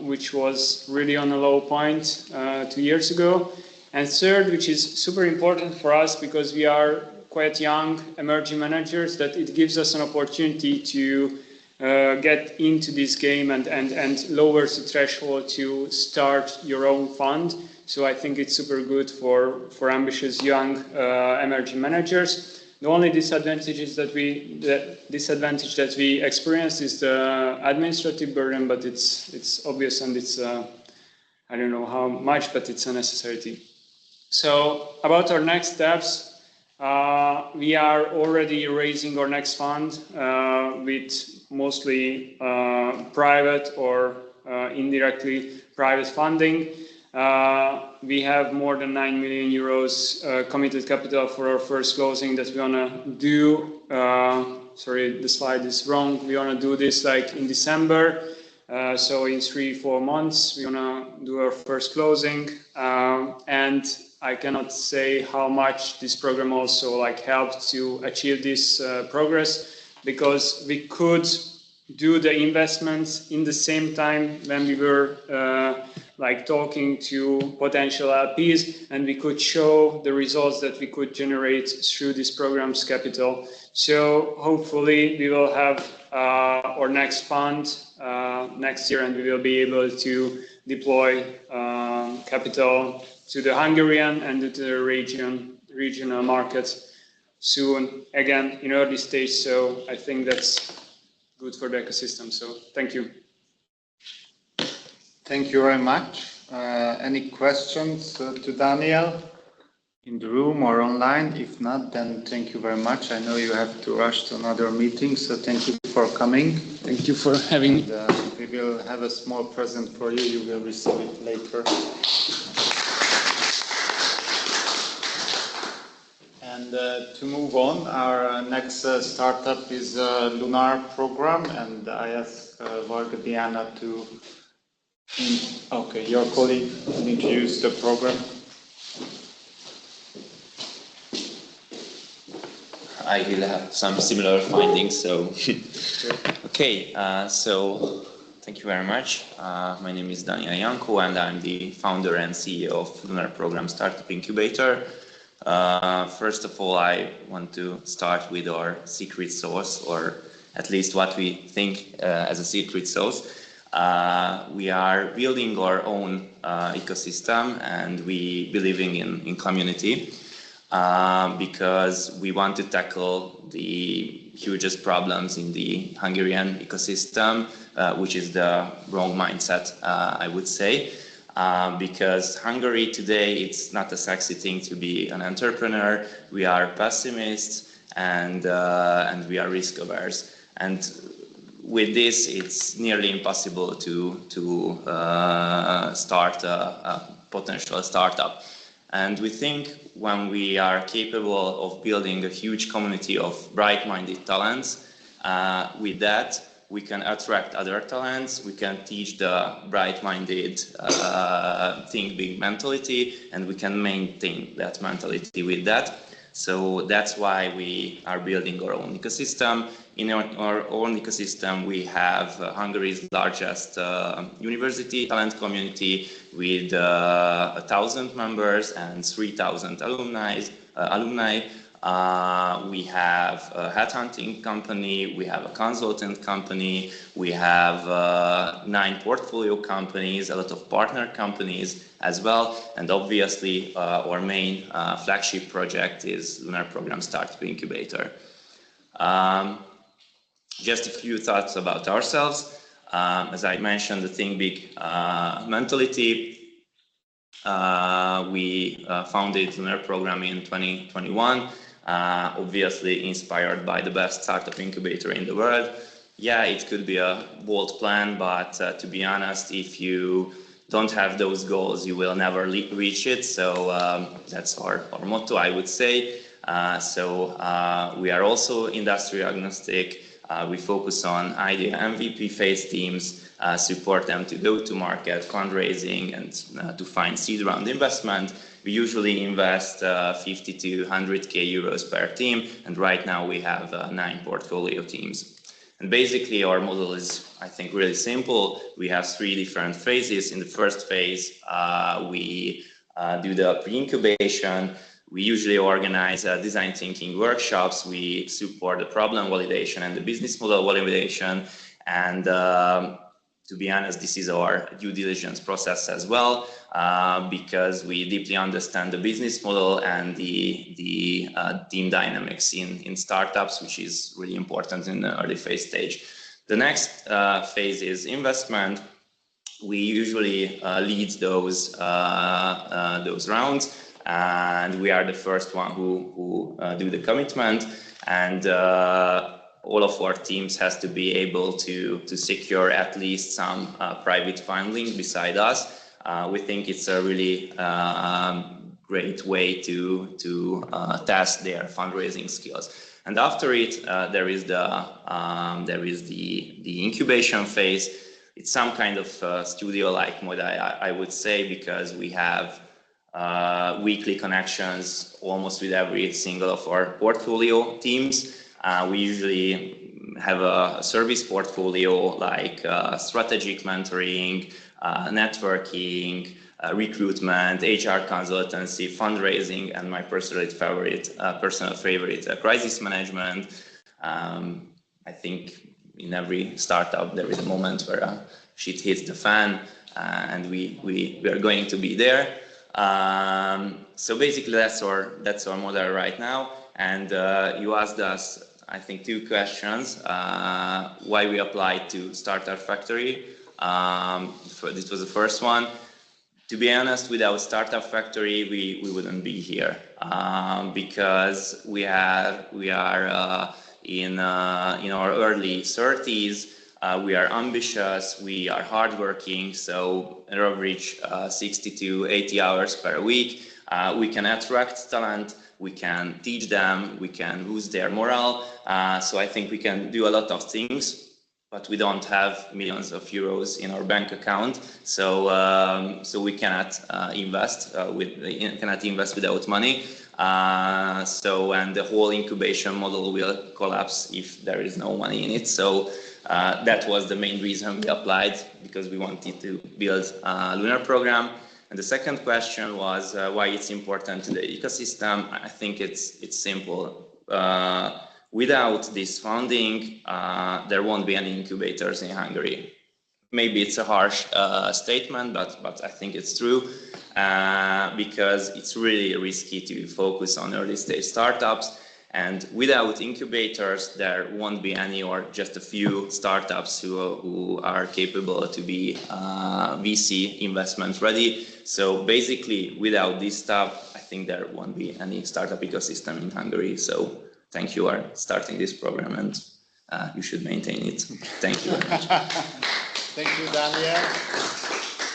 which was really on a low point 2 years ago. And third, which is super important for us because we are quite young emerging managers, that it gives us an opportunity to get into this game and lowers the threshold to start your own fund. So I think it's super good for ambitious young emerging managers. The only disadvantage that we experience is the administrative burden, but it's obvious and it's I don't know how much, but it's a necessity. So about our next steps, we are already raising our next fund with mostly private or indirectly private funding. We have more than 9 million euros committed capital for our first closing that we want to do. Sorry, the slide is wrong. We want to do this in December. So in 3-4 months, we want to do our first closing. And I cannot say how much this program also helped to achieve this progress, because we could do the investments in the same time when we were like talking to potential LPs, and we could show the results that we could generate through this program's capital. So hopefully we will have our next fund next year, and we will be able to deploy capital to the Hungarian and to the regional markets soon, again in early stage. So I think that's good for the ecosystem. So thank you. Thank you very much. Any questions to Daniel in the room or online? If not, then thank you very much. I know you have to rush to another meeting, so thank you for coming. Thank you for having me. We will have a small present for you. You will receive it later. And to move on, our next startup is Lunar program, and I ask Varga Diana to, your colleague, introduce the program. I will have some similar findings. So, okay. So, thank you very much. My name is Daniel Janko, and I'm the founder and CEO of Lunar Program Startup Incubator. First of all, I want to start with our secret sauce, or at least what we think as a secret sauce. We are building our own ecosystem, and we believing in community because we want to tackle the hugest problems in the Hungarian ecosystem, which is the wrong mindset, I would say. Because Hungary today, it's not a sexy thing to be an entrepreneur. We are pessimists and we are risk averse. And with this, it's nearly impossible to start a potential startup. And we think when we are capable of building a huge community of bright-minded talents, with that, we can attract other talents, we can teach the bright-minded think big mentality, and we can maintain that mentality with that. So that's why we are building our own ecosystem. In our own ecosystem, we have Hungary's largest university talent community with 1,000 members and 3,000 alumni. We have a headhunting company, we have a consultant company, we have 9 portfolio companies, a lot of partner companies as well, and obviously our main flagship project is Lunar Program Startup Incubator. Just a few thoughts about ourselves. As I mentioned, the think big mentality. We founded Lunar Program in 2021. Obviously inspired by the best startup incubator in the world. Yeah, it could be a bold plan, but to be honest, if you don't have those goals, you will never reach it. So that's our motto, I would say. We are also industry agnostic. We focus on idea MVP phase teams, support them to go to market, fundraising, and to find seed round investment. We usually invest 50 to 100k euros per team, and right now we have 9 portfolio teams. And basically our model is, I think, really simple. We have 3 different phases. In the first phase, we do the pre-incubation. We usually organize design thinking workshops. We support the problem validation and the business model validation. And to be honest, this is our due diligence process as well, because we deeply understand the business model and the team dynamics in startups, which is really important in the early phase stage. The next phase is investment. We usually lead those rounds, and we are the first one who do the commitment, and all of our teams has to be able to secure at least some private funding beside us. We think it's a really great way to test their fundraising skills. And after it, there is the incubation phase. It's some kind of studio-like model, I would say, because we have weekly connections almost with every single of our portfolio teams. We usually have a service portfolio like strategic mentoring, networking, recruitment, HR consultancy, fundraising, and my personal favorite, crisis management. I think in every startup there is a moment where shit hits the fan, and we are going to be there. So basically that's our model right now. And you asked us, I think, 2 questions. Why we applied to Startup Factory. This was the first one. To be honest, without Startup Factory, we wouldn't be here, because we are in our early 30s. We are ambitious, we are hardworking, so on average 60 to 80 hours per week. We can attract talent, we can teach them, we can boost their morale. So I think we can do a lot of things, but we don't have millions of euros in our bank account. So we cannot invest without money. And the whole incubation model will collapse if there is no money in it. So that was the main reason we applied, because we wanted to build a lunar program. And the second question was why it's important to the ecosystem. I think it's simple. Without this funding, there won't be any incubators in Hungary. Maybe it's a harsh statement, but I think it's true, because it's really risky to focus on early stage startups. And without incubators, there won't be any, or just a few startups who are capable to be VC investment ready. So basically, without this stuff, I think there won't be any startup ecosystem in Hungary. So thank you for starting this program, and you should maintain it. Thank you very much. Thank you, Daniel.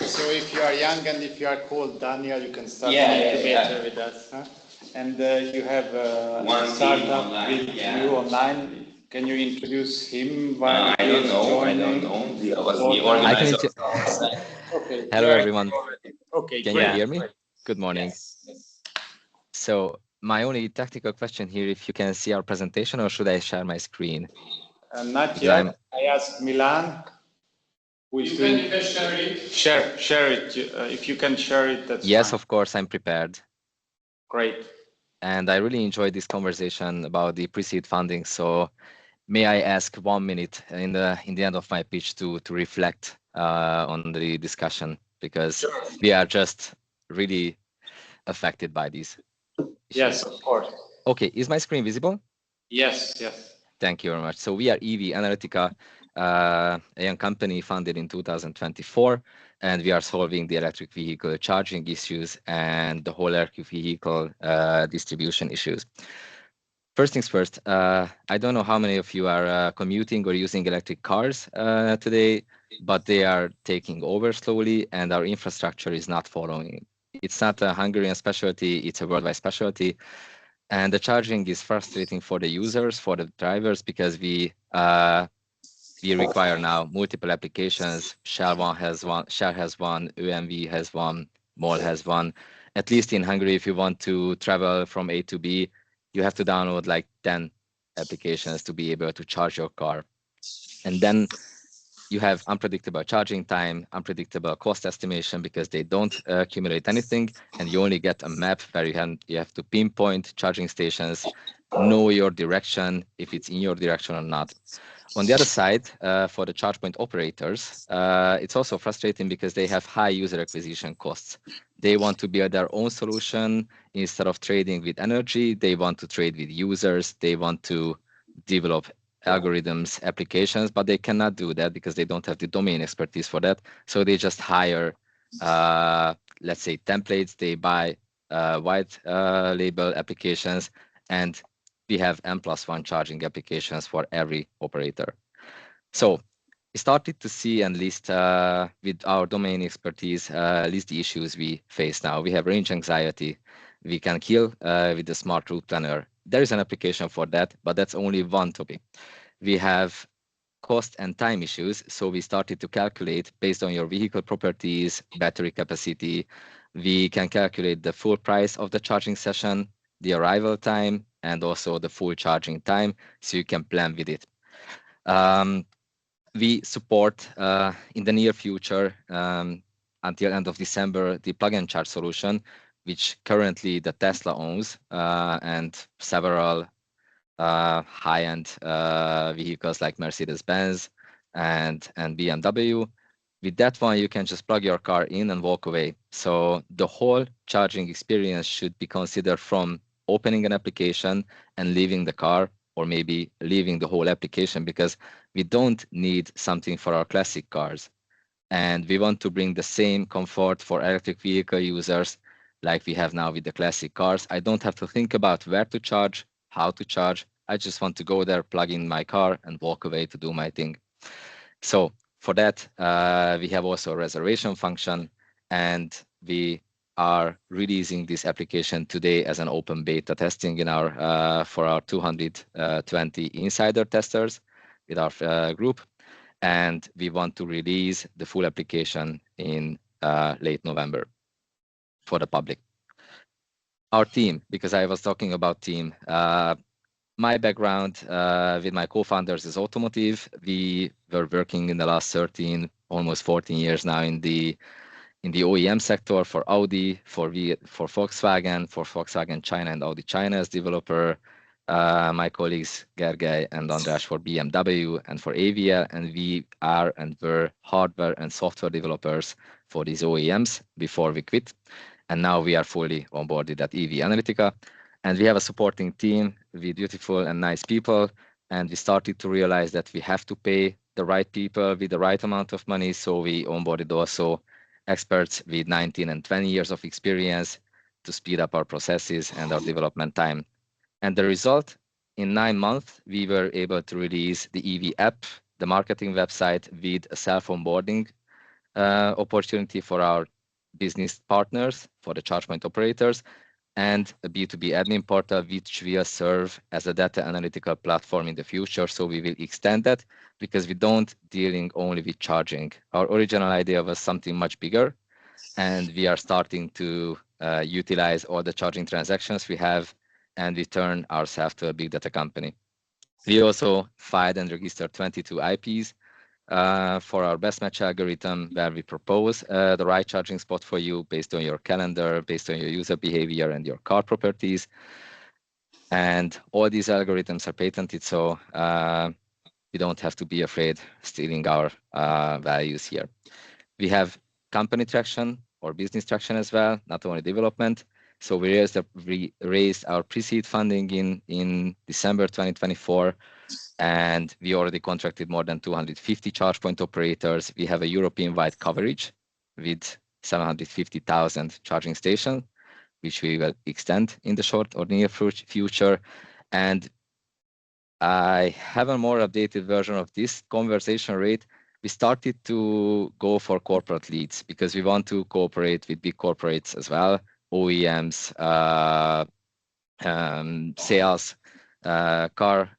So if you are young and if you are called Daniel, you can start with us. Huh? And you have one startup with you online. Can you introduce him? I don't know. I was the organizer. Okay. Hello, everyone. Okay. Can you hear me? Good morning. Yes. So my only technical question here, if you can see our presentation, or should I share my screen? Not yet. I asked Milan. You can share it. Share it. If you can share it, that's yes, fine. Of course, I'm prepared. Great. And I really enjoyed this conversation about the pre-seed funding. So may I ask 1 minute in the end of my pitch to reflect on the discussion, because we are just really affected by these issues. Yes, of course. Okay, is my screen visible? Yes. Thank you very much. So we are EV Analytica, a young company founded in 2024, and we are solving the electric vehicle charging issues and the whole electric vehicle distribution issues. First things first, I don't know how many of you are commuting or using electric cars today, but they are taking over slowly, and our infrastructure is not following. It's not a Hungarian specialty, it's a worldwide specialty. And the charging is frustrating for the users, for the drivers, because we require now multiple applications. Shell has one, OMV has one, MOL has one. At least in Hungary, if you want to travel from A to B, you have to download like 10 applications to be able to charge your car. And then you have unpredictable charging time, unpredictable cost estimation, because they don't accumulate anything, and you only get a map where you have to pinpoint charging stations, know your direction, if it's in your direction or not. On the other side, for the charge point operators, it's also frustrating because they have high user acquisition costs. They want to build their own solution. Instead of trading with energy, they want to trade with users. They want to develop algorithms, applications, but they cannot do that because they don't have the domain expertise for that. So they just hire, let's say, templates. They buy white label applications, and we have N+1 charging applications for every operator. So we started to see and list with our domain expertise, list the issues we face now. We have range anxiety. We can kill with the smart route planner. There is an application for that, but that's only one topic. We have cost and time issues. So we started to calculate based on your vehicle properties, battery capacity. We can calculate the full price of the charging session, the arrival time, and also the full charging time, so you can plan with it. We support in the near future until end of December the plug-and charge solution, which currently the Tesla owns, and several high-end vehicles like Mercedes-Benz and BMW. With that one, you can just plug your car in and walk away. So the whole charging experience should be considered from opening an application and leaving the car, or maybe leaving the whole application, because we don't need something for our classic cars. And we want to bring the same comfort for electric vehicle users like we have now with the classic cars. I don't have to think about where to charge, how to charge. I just want to go there, plug in my car, and walk away to do my thing. So for that, we have also a reservation function, and we are releasing this application today as an open beta testing in our for our 220 insider testers with our group, and we want to release the full application in late November for the public. Our team, because I was talking about team, my background with my co-founders is automotive. We were working in the last 13, almost 14 years now in the OEM sector for Audi, for Volkswagen China and Audi China as developer. My colleagues Gergely and András for BMW and for AVL, and we are and were hardware and software developers for these OEMs before we quit. And now we are fully onboarded at EV Analytica. And we have a supporting team with beautiful and nice people. And we started to realize that we have to pay the right people with the right amount of money. So we onboarded also experts with 19 and 20 years of experience to speed up our processes and our development time. And the result, in 9 months, we were able to release the EV app, the marketing website with a self-onboarding opportunity for our business partners, for the charge point operators, and a B2B admin portal, which will serve as a data analytical platform in the future. So we will extend that, because we don't dealing only with charging. Our original idea was something much bigger, and we are starting to utilize all the charging transactions we have, and we turn ourselves to a big data company. We also filed and registered 22 IPs for our best match algorithm, where we propose the right charging spot for you based on your calendar, based on your user behavior and your car properties. And all these algorithms are patented, so we don't have to be afraid stealing our values here. We have company traction or business traction as well, not only development. So we raised our pre-seed funding in December 2024, and we already contracted more than 250 charge point operators. We have a European-wide coverage with 750,000 charging stations, which we will extend in the short or near future. And I have a more updated version of this conversation rate. We started to go for corporate leads because we want to cooperate with big corporates as well, OEMs, sales, car,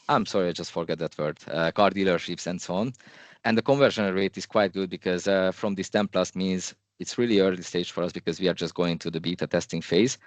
I'm sorry, I just forgot that word, car dealerships and so on. And the conversion rate is quite good, because from this 10 plus means it's really early stage for us, because we are just going to the beta testing phase.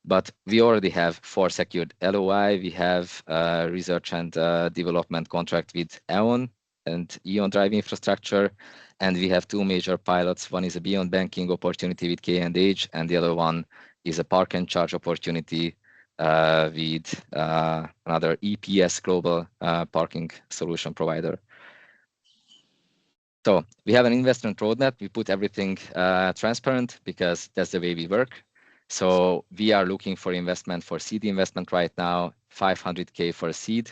But we already have 4 secured LOI. We have research and development contract with E.ON and E.ON Drive Infrastructure. And we have 2 major pilots. One is a beyond banking opportunity with K&H, and the other one is a park and charge opportunity with another EPS global parking solution provider. So we have an investment roadmap. We put everything transparent, because that's the way we work. So we are looking for investment, for seed investment right now, 500K for a seed.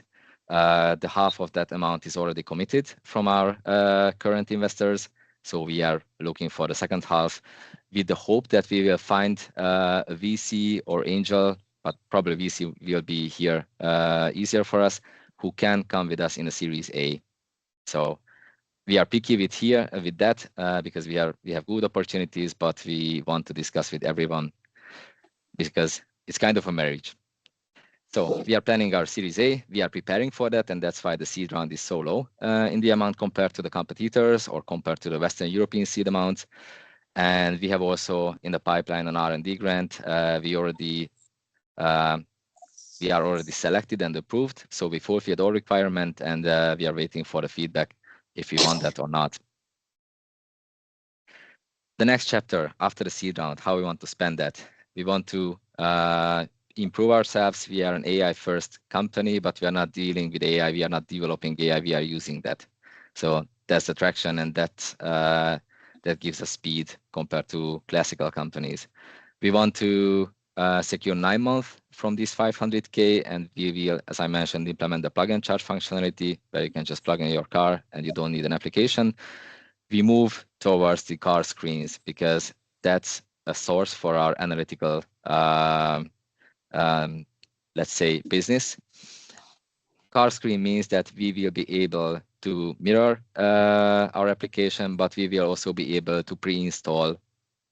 The half of that amount is already committed from our current investors. So we are looking for the second half, with the hope that we will find a VC or angel, but probably VC will be here easier for us, who can come with us in a Series A. So we are picky with that because we have good opportunities, but we want to discuss with everyone, because it's kind of a marriage. So we are planning our Series A. We are preparing for that, and that's why the seed round is so low in the amount compared to the competitors or compared to the Western European seed amounts. And we have also in the pipeline an R&D grant. We already We are already selected and approved, so we fulfilled all requirements, and we are waiting for the feedback if we want that or not. The next chapter after the seed round, how we want to spend that. We want to improve ourselves. We are an AI first company, but we are not dealing with AI. We are not developing AI. We are using that. So that's the traction, and that gives us speed compared to classical companies. We want to secure 9 months from this 500K, and we will, as I mentioned, implement the plug and charge functionality where you can just plug in your car and you don't need an application. We move towards the car screens because that's a source for our analytical, let's say, business. Car screen means that we will be able to mirror our application, but we will also be able to pre-install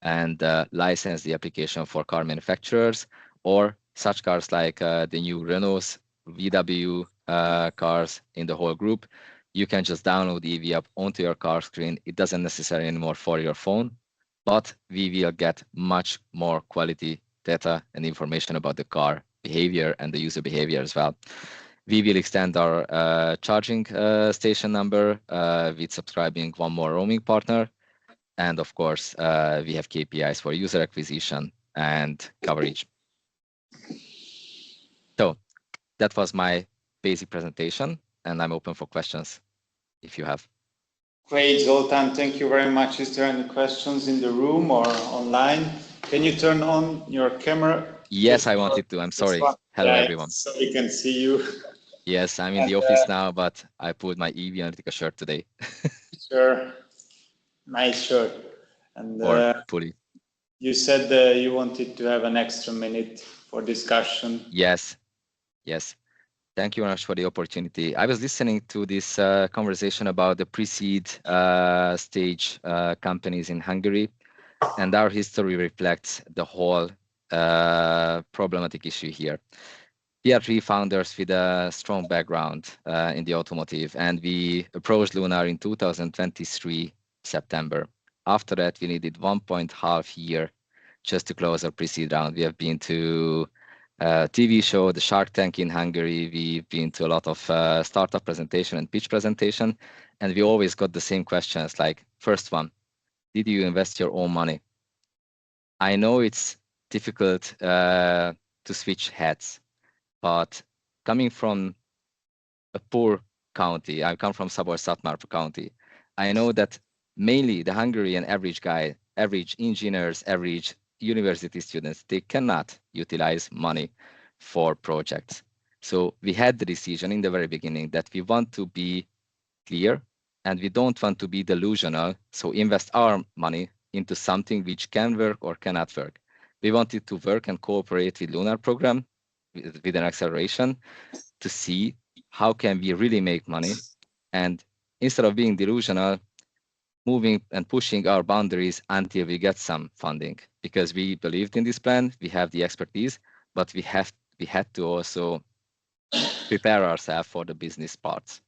and license the application for car manufacturers or such cars like the new Renault's VW cars in the whole group. You can just download EV app onto your car screen. It doesn't necessarily anymore for your phone, but we will get much more quality data and information about the car behavior and the user behavior as well. We will extend our charging station number with subscribing one more roaming partner. And of course, we have KPIs for user acquisition and coverage. So that was my basic presentation, and I'm open for questions if you have. Great, Zoltan, thank you very much. Is there any questions in the room or online? Can you turn on your camera? Yes, I wanted to. I'm sorry. Hello, everyone. So we can see you. Yes, I'm in the office now, but I put my EV Analytica shirt today. Sure. Nice shirt. And fully. You said you wanted to have an extra minute for discussion. Yes. Yes. Thank you very much for the opportunity. I was listening to this conversation about the pre-seed stage companies in Hungary, and our history reflects the whole problematic issue here. We are 3 founders with a strong background in the automotive, and we approached Lunar in 2023 September. After that, we needed 1.5 years just to close our pre-seed round. We have been to a TV show, the Shark Tank in Hungary. We've been to a lot of startup presentation and pitch presentation, and we always got the same questions. Like, first one, did you invest your own money? I know it's difficult to switch hats, but coming from a poor county, I come from Szabolcs-Szatmár County, I know that mainly the Hungarian average guy, average engineers, average university students, they cannot utilize money for projects. So we had the decision in the very beginning that we want to be clear and we don't want to be delusional, so invest our money into something which can work or cannot work. We wanted to work and cooperate with Lunar program with an acceleration to see how can we really make money, and instead of being delusional, moving and pushing our boundaries until we get some funding, because we believed in this plan, we have the expertise, but we had to also prepare ourselves for the business parts,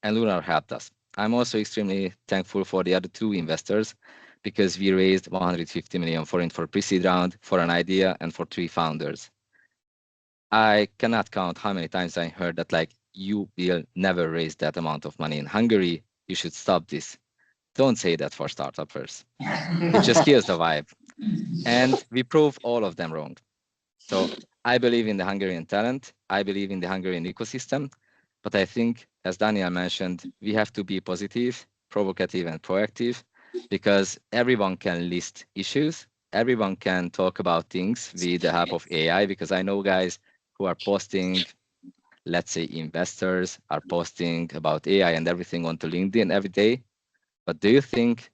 and Lunar helped us. I'm also extremely thankful for the other 2 investors, because we raised 150 million for pre-seed round, for an idea, and for 3 founders. I cannot count how many times I heard that, like, you will never raise that amount of money in Hungary. You should stop this. Don't say that for startups. It just kills the vibe. And we prove all of them wrong. So I believe in the Hungarian talent. I believe in the Hungarian ecosystem. But I think, as Daniel mentioned, we have to be positive, provocative, and proactive, because everyone can list issues. Everyone can talk about things with the help of AI, because I know guys who are posting, let's say investors are posting about AI and everything onto LinkedIn every day. But do you think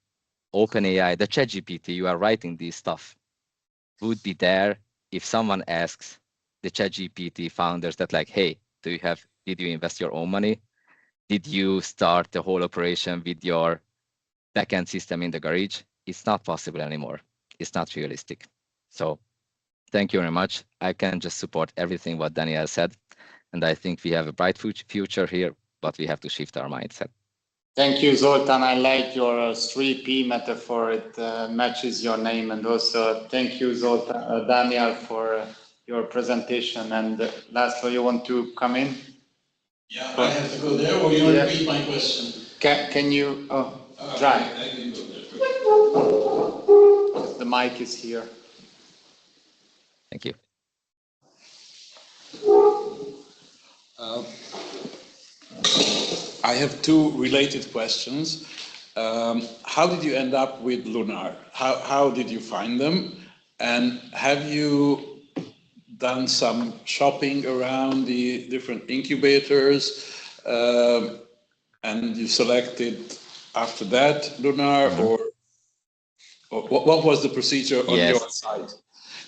OpenAI, the ChatGPT, you are writing this stuff, would be there if someone asks the ChatGPT founders that, like, hey, did you invest your own money? Did you start the whole operation with your backend system in the garage? It's not possible anymore. It's not realistic. So thank you very much. I can just support everything what Daniel said. And I think we have a bright future here, but we have to shift our mindset. Thank you, Zoltan. I like your 3P metaphor. It matches your name. And also thank you, Zoltan, Daniel, for your presentation. And László, you want to come in? Yeah, I have to go there, or you repeat my question? Can you try? I can go there. The mic is here. Thank you. I have two related questions. How did you end up with Lunar? How did you find them? And have you done some shopping around the different incubators? And you selected after that Lunar, or what was the procedure on your side?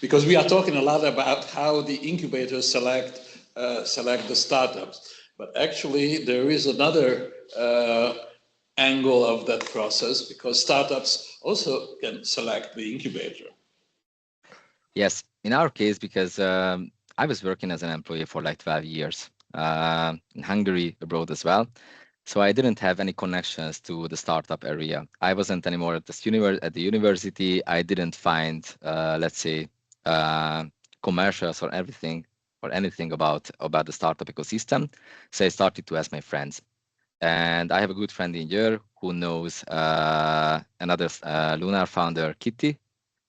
Because we are talking a lot about how the incubators select the startups, but actually there is another angle of that process, because startups also can select the incubator. Yes, in our case, because I was working as an employee for like 12 years in Hungary, abroad as well. So I didn't have any connections to the startup area. I wasn't anymore at the university. I didn't find, let's say, commercials or anything about the startup ecosystem. So I started to ask my friends. And I have a good friend in Győr who knows another Lunar founder, Kitty.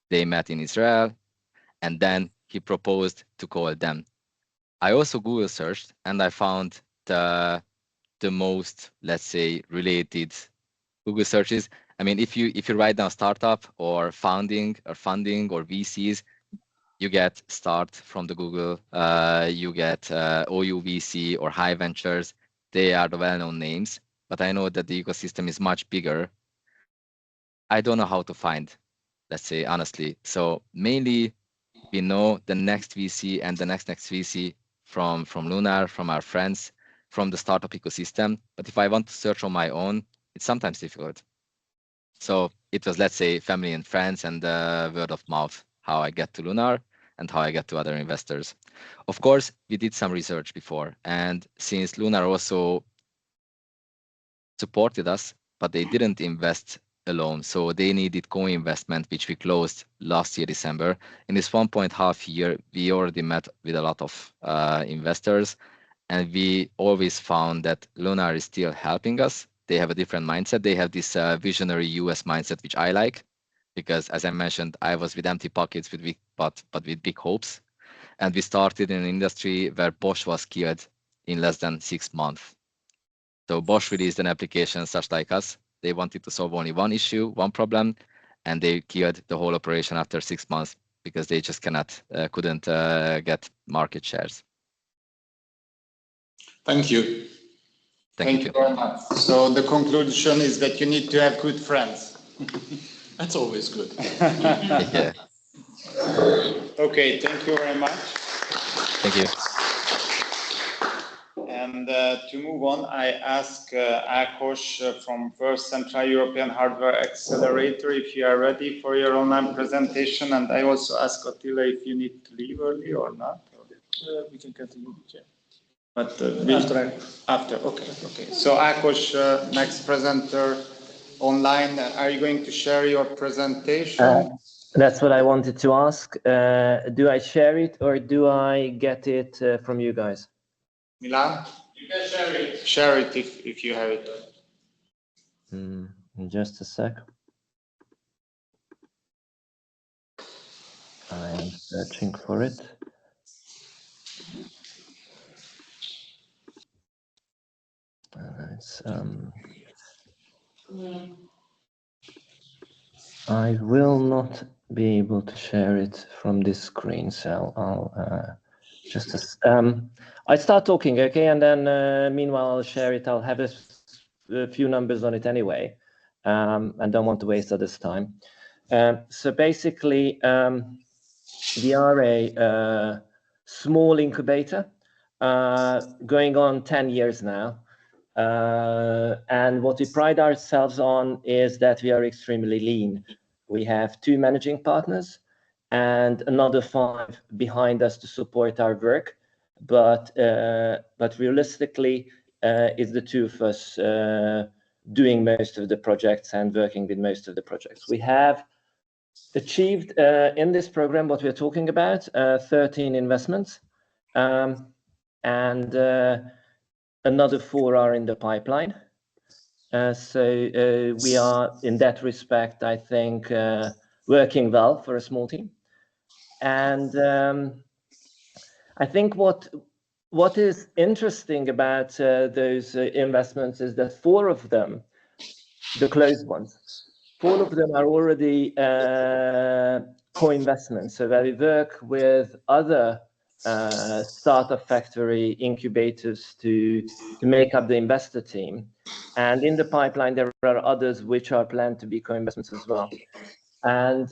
They met in Israel, and then he proposed to call them. I also Google searched, and I found the most, let's say, related Google searches. I mean, if you write down startup or funding or VCs, you get Start from the Google. You get OUVC or High Ventures. They are the well-known names, but I know that the ecosystem is much bigger. I don't know how to find, let's say, honestly. So mainly we know the next VC and the next VC from Lunar, from our friends, from the startup ecosystem. But if I want to search on my own, it's sometimes difficult. So it was, let's say, family and friends and word of mouth, how I get to Lunar and how I get to other investors. Of course, we did some research before. And since Lunar also supported us, but they didn't invest alone. So they needed co-investment, which we closed last year, December. In this 1.5 year, we already met with a lot of investors, and we always found that Lunar is still helping us. They have a different mindset. They have this visionary US mindset, which I like, because as I mentioned, I was with empty pockets, but with big hopes. And we started in an industry where Bosch was killed in less than 6 months. So Bosch released an application such like us. They wanted to solve only one issue, one problem, and they killed the whole operation after 6 months because they just couldn't get market shares. Thank you. Thank you very much. So the conclusion is that you need to have good friends. That's always good. Yeah. Okay, thank you very much. Thank you. And to move on, I ask Ákos from First Central European Hardware Accelerator if you are ready for your online presentation. And I also ask Attila if you need to leave early or not. We can continue. Yeah. But after, okay. So Ákos, next presenter online, are you going to share your presentation? That's what I wanted to ask. Do I share it or do I get it from you guys? Milan? You can share it. Share it if you have it. Just a sec. I am searching for it. I will not be able to share it from this screen, so I'll I start talking, okay, and then meanwhile I'll share it. I'll have a few numbers on it anyway, and don't want to waste others' time. So basically, we are a small incubator going on 10 years now. And what we pride ourselves on is that we are extremely lean. We have 2 managing partners and another 5 behind us to support our work. But realistically, it's the 2 of us doing most of the projects and working with most of the projects. We have achieved in this program what we're talking about, 13 investments, and another 4 are in the pipeline. So we are, in that respect, I think, working well for a small team. And I think what is interesting about those investments is that 4 of them, the closed ones, 4 of them are already co-investments. So that we work with other startup factory incubators to make up the investor team. And in the pipeline, there are others which are planned to be co-investments as well. And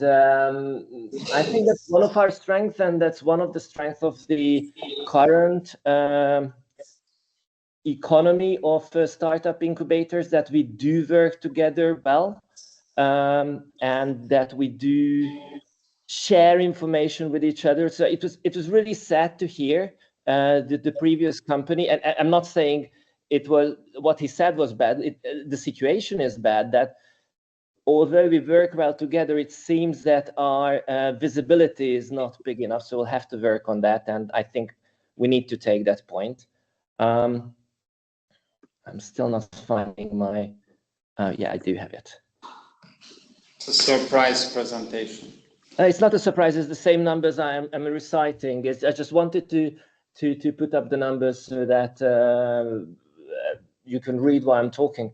I think that's one of our strengths, and that's one of the strengths of the current economy of startup incubators, that we do work together well, and that we do share information with each other. So it was really sad to hear the previous company, and I'm not saying it was what he said was bad. The situation is bad, that although we work well together, it seems that our visibility is not big enough. So we'll have to work on that, and I think we need to take that point. I'm still not finding my. Yeah, I do have it. It's a surprise presentation. It's not a surprise. It's the same numbers I'm reciting. I just wanted to put up the numbers so that you can read while I'm talking.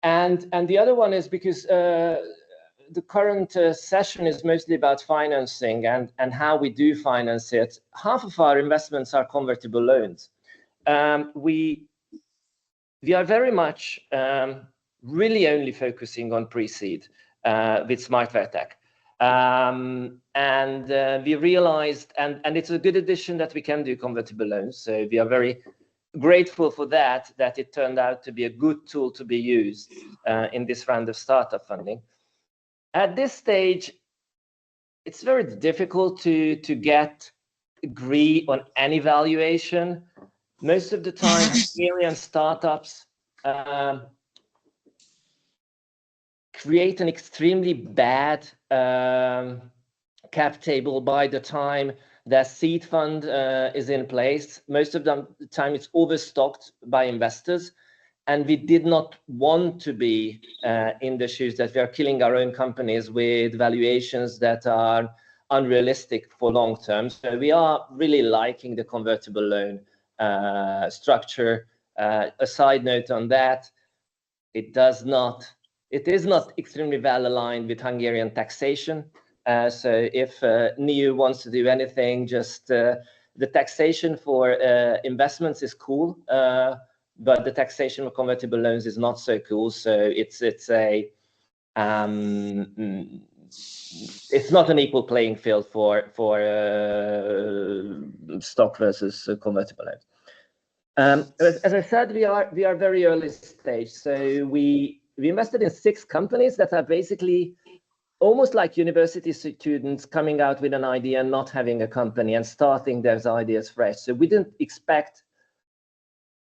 And the other one is because the current session is mostly about financing and how we do finance it. Half of our investments are convertible loans. We are very much really only focusing on pre-seed with Smartware Tech. And we realized, and it's a good addition that we can do convertible loans. So we are very grateful for that it turned out to be a good tool to be used in this round of startup funding. At this stage, it's very difficult to agree on any valuation. Most of the time, Hungarian startups create an extremely bad cap table by the time the seed fund is in place. Most of the time it's overstocked by investors, and we did not want to be in the shoes that we are killing our own companies with valuations that are unrealistic for long term. So we are really liking the convertible loan structure. A side note on that, it is not extremely well aligned with Hungarian taxation. So if NEU wants to do anything, just the taxation for investments is cool, but the taxation of convertible loans is not so cool. So it's not an equal playing field for stock versus convertible loans. As I said, we are very early stage. So we invested in 6 companies that are basically almost like university students coming out with an idea and not having a company and starting those ideas fresh. So we didn't expect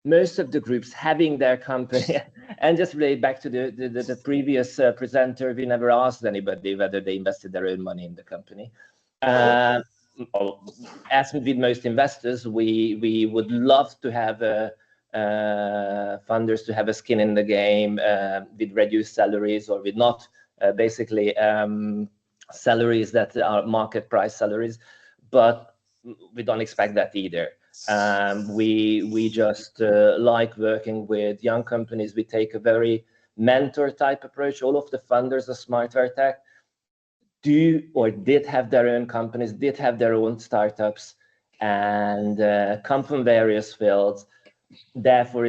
most of the groups having their company. And just relate back to the previous presenter, we never asked anybody whether they invested their own money in the company. As with most investors, we would love to have funders to have a skin in the game with reduced salaries or with not basically salaries that are market price salaries, but we don't expect that either. We just like working with young companies. We take a very mentor type approach. All of the funders of Smartware Tech do or did have their own companies, did have their own startups, and come from various fields. Therefore,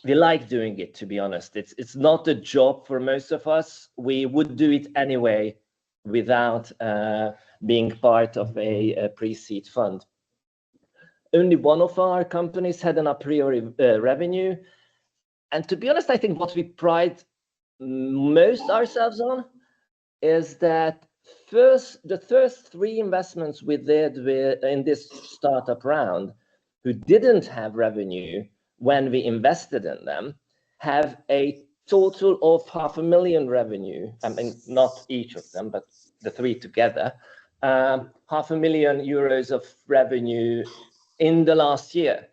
we like doing it, to be honest. It's not a job for most of us. We would do it anyway without being part of a pre-seed fund. Only one of our companies had an a priori revenue. And to be honest, I think what we pride most ourselves on is that the first 3 investments we did in this startup round, who didn't have revenue when we invested in them, have a total of 500,000 revenue. I mean, not each of them, but the three together. 500,000 euros of revenue in the last year.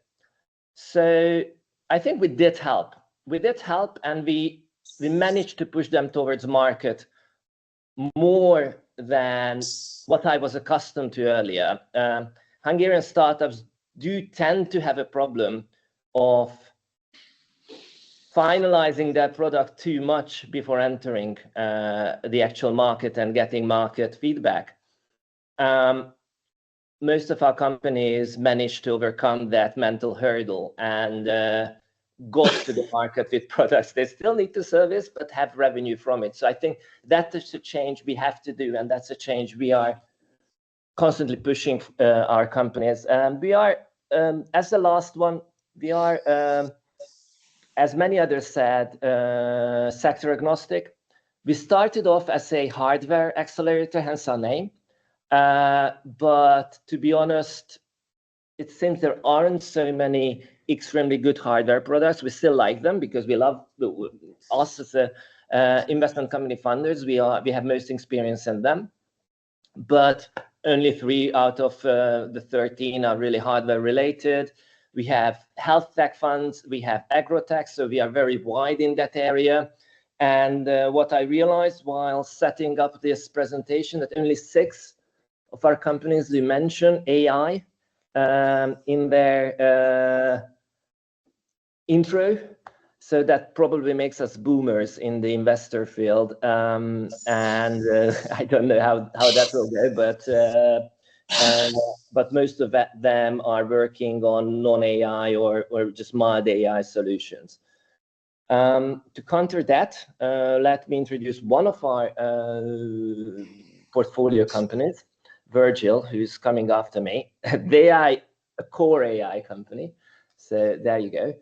So I think we did help. We did help, and we managed to push them towards market more than what I was accustomed to earlier. Hungarian startups do tend to have a problem of finalizing their product too much before entering the actual market and getting market feedback. Most of our companies managed to overcome that mental hurdle and got to the market with products they still need to service, but have revenue from it. So I think that is a change we have to do, and that's a change we are constantly pushing our companies. We are, as the last one, we are, as many others said, sector agnostic. We started off as a hardware accelerator, hence our name. But to be honest, it seems there aren't so many extremely good hardware products. We still like them because we love us as a investment company funders. We have most experience in them, but only 3 out of the 13 are really hardware related. We have health tech funds, we have agro-tech, so we are very wide in that area. And what I realized while setting up this presentation, that only 6 of our companies do mention AI in their intro. So that probably makes us boomers in the investor field. And I don't know how that will go, but most of them are working on non-AI or just mild AI solutions. To counter that, let me introduce one of our portfolio companies, Virgil, who's coming after me. They are a core AI company. So there you go.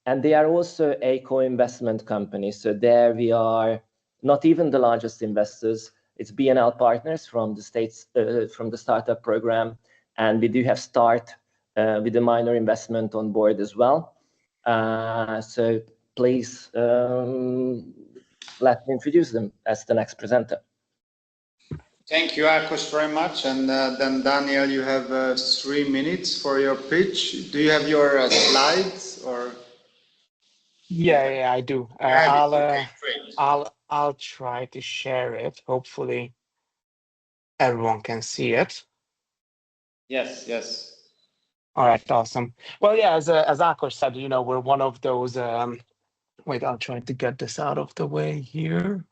And they are also a co-investment company. So there we are not even the largest investors. It's BNL Partners from the States, from the startup program. And we do have Start with a minor investment on board as well. So please let me introduce them as the next presenter. Thank you, Ákos, very much. And then Daniel, you have 3 minutes for your pitch. Do you have your slides or? Yeah, I do. I'll try to share it. Hopefully, everyone can see it. Yes. All right, awesome. Well, yeah, as Ákos said, you know, we're one of those. Wait, I'll try to get this out of the way here.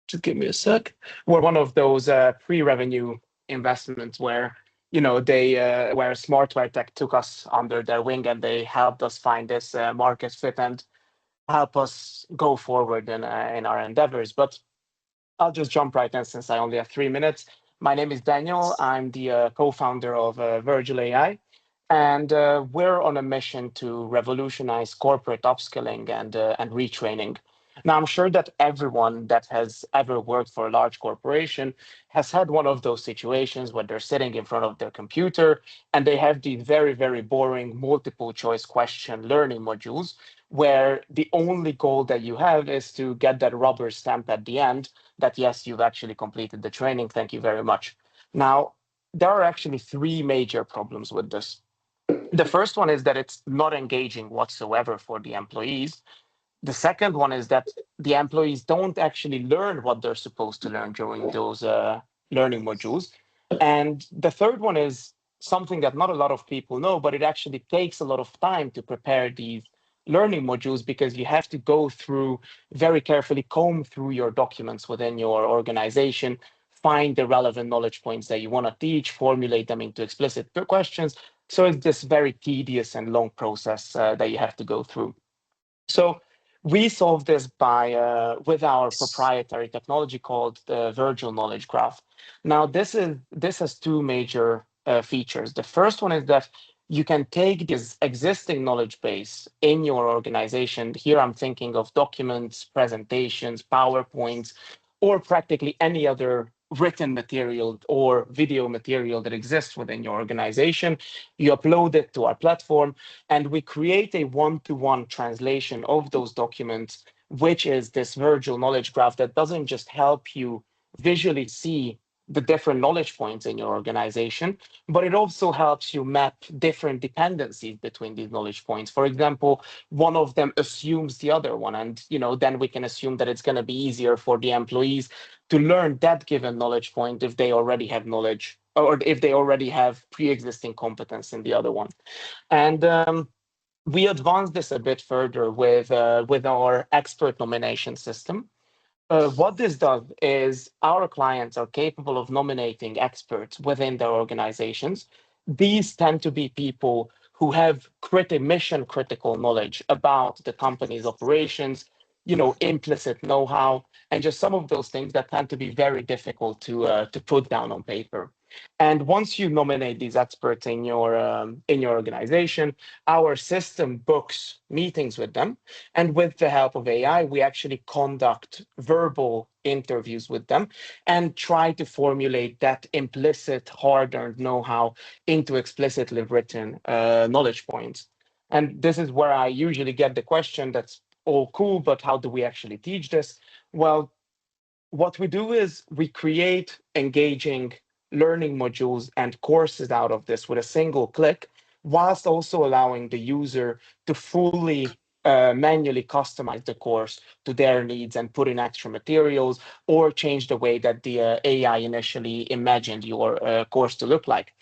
Just give me a sec. We're one of those pre-revenue investments where, you know, they where Smartware Tech took us under their wing and they helped us find this market fit and help us go forward in our endeavors. But I'll just jump right in since I only have 3 minutes. My name is Daniel. I'm the co-founder of Virgil AI. And we're on a mission to revolutionize corporate upskilling and retraining. Now, I'm sure that everyone that has ever worked for a large corporation has had one of those situations where they're sitting in front of their computer and they have these very, very boring multiple choice question learning modules where the only goal that you have is to get that rubber stamp at the end that, yes, you've actually completed the training. Thank you very much. Now, there are actually 3 major problems with this. The first one is that it's not engaging whatsoever for the employees. The second one is that the employees don't actually learn what they're supposed to learn during those learning modules. And the third one is something that not a lot of people know, but it actually takes a lot of time to prepare these learning modules because you have to go through very carefully, comb through your documents within your organization, find the relevant knowledge points that you want to teach, formulate them into explicit questions. So it's this very tedious and long process that you have to go through. So we solve this by with our proprietary technology called the Virgil Knowledge Graph. Now, this has 2 major features. The first one is that you can take this existing knowledge base in your organization. Here, I'm thinking of documents, presentations, PowerPoints, or practically any other written material or video material that exists within your organization. You upload it to our platform, and we create a one-to-one translation of those documents, which is this virtual knowledge graph that doesn't just help you visually see the different knowledge points in your organization, but it also helps you map different dependencies between these knowledge points. For example, one of them assumes the other one, and then we can assume that it's going to be easier for the employees to learn that given knowledge point if they already have knowledge, or if they already have pre-existing competence in the other one. And we advanced this a bit further with our expert nomination system. What this does is our clients are capable of nominating experts within their organizations. These tend to be people who have mission critical knowledge about the company's operations, implicit know-how, and just some of those things that tend to be very difficult to put down on paper. And once you nominate these experts in your organization, our system books meetings with them, and with the help of AI, we actually conduct verbal interviews with them and try to formulate that implicit, hard-earned know-how into explicitly written knowledge points. And this is where I usually get the question, that's all cool, but how do we actually teach this? Well, what we do is we create engaging learning modules and courses out of this with a single click, whilst also allowing the user to fully manually customize the course to their needs and put in extra materials or change the way that the AI initially imagined your course to look like.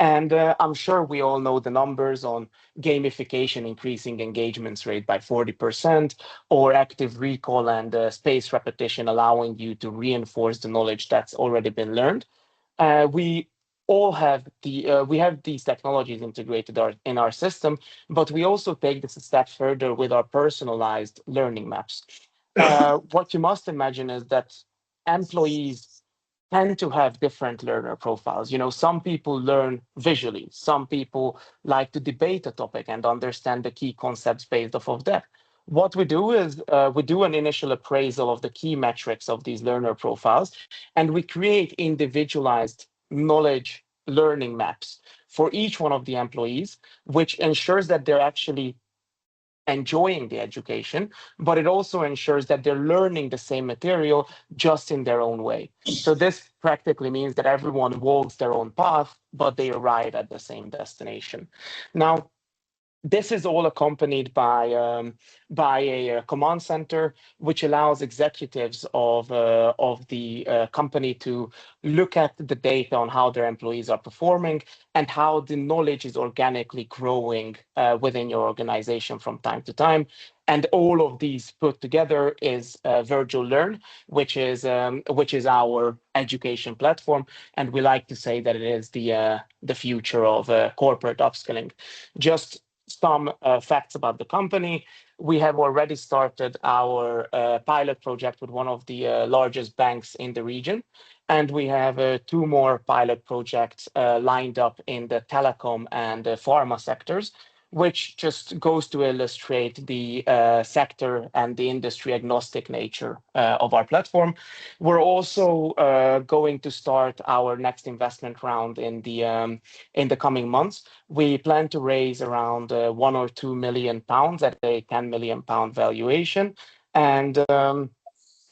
And I'm sure we all know the numbers on gamification increasing engagements rate by 40%, or active recall and spaced repetition allowing you to reinforce the knowledge that's already been learned. We all have we have these technologies integrated in our system, but we also take this a step further with our personalized learning maps. What you must imagine is that employees tend to have different learner profiles. Some people learn visually, some people like to debate a topic and understand the key concepts based off of that. What we do is we do an initial appraisal of the key metrics of these learner profiles, and we create individualized knowledge learning maps for each one of the employees, which ensures that they're actually enjoying the education, but it also ensures that they're learning the same material just in their own way. So this practically means that everyone walks their own path, but they arrive at the same destination. Now, this is all accompanied by a command center, which allows executives of the company to look at the data on how their employees are performing and how the knowledge is organically growing within your organization from time to time. And all of these put together is Virtual Learn, which is our education platform, and we like to say that it is the future of corporate upskilling. Just some facts about the company. We have already started our pilot project with one of the largest banks in the region. And we have 2 more pilot projects lined up in the telecom and pharma sectors, which just goes to illustrate the sector and the industry agnostic nature of our platform. We're also going to start our next investment round in the coming months. We plan to raise around 1 or 2 million pounds at a 10 million pound valuation. And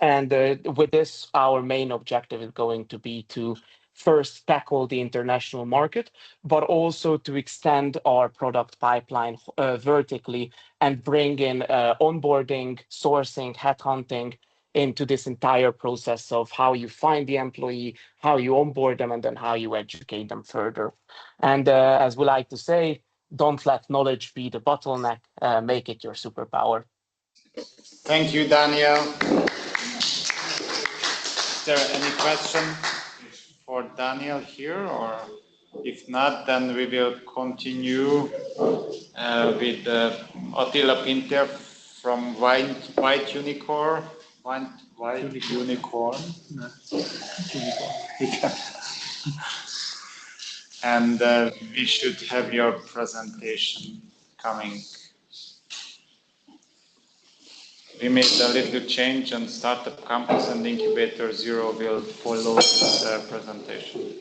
with this, our main objective is going to be to first tackle the international market, but also to extend our product pipeline vertically and bring in onboarding, sourcing, headhunting into this entire process of how you find the employee, how you onboard them, and then how you educate them further. And as we like to say, don't let knowledge be the bottleneck, make it your superpower. Thank you, Daniel. Is there any question for Daniel here, or if not, then we will continue with Attila Pinter from White Unicorn. White Unicorn. And we should have your presentation coming. we made a little change, and Startup Campus and Incubator Zero will follow this presentation.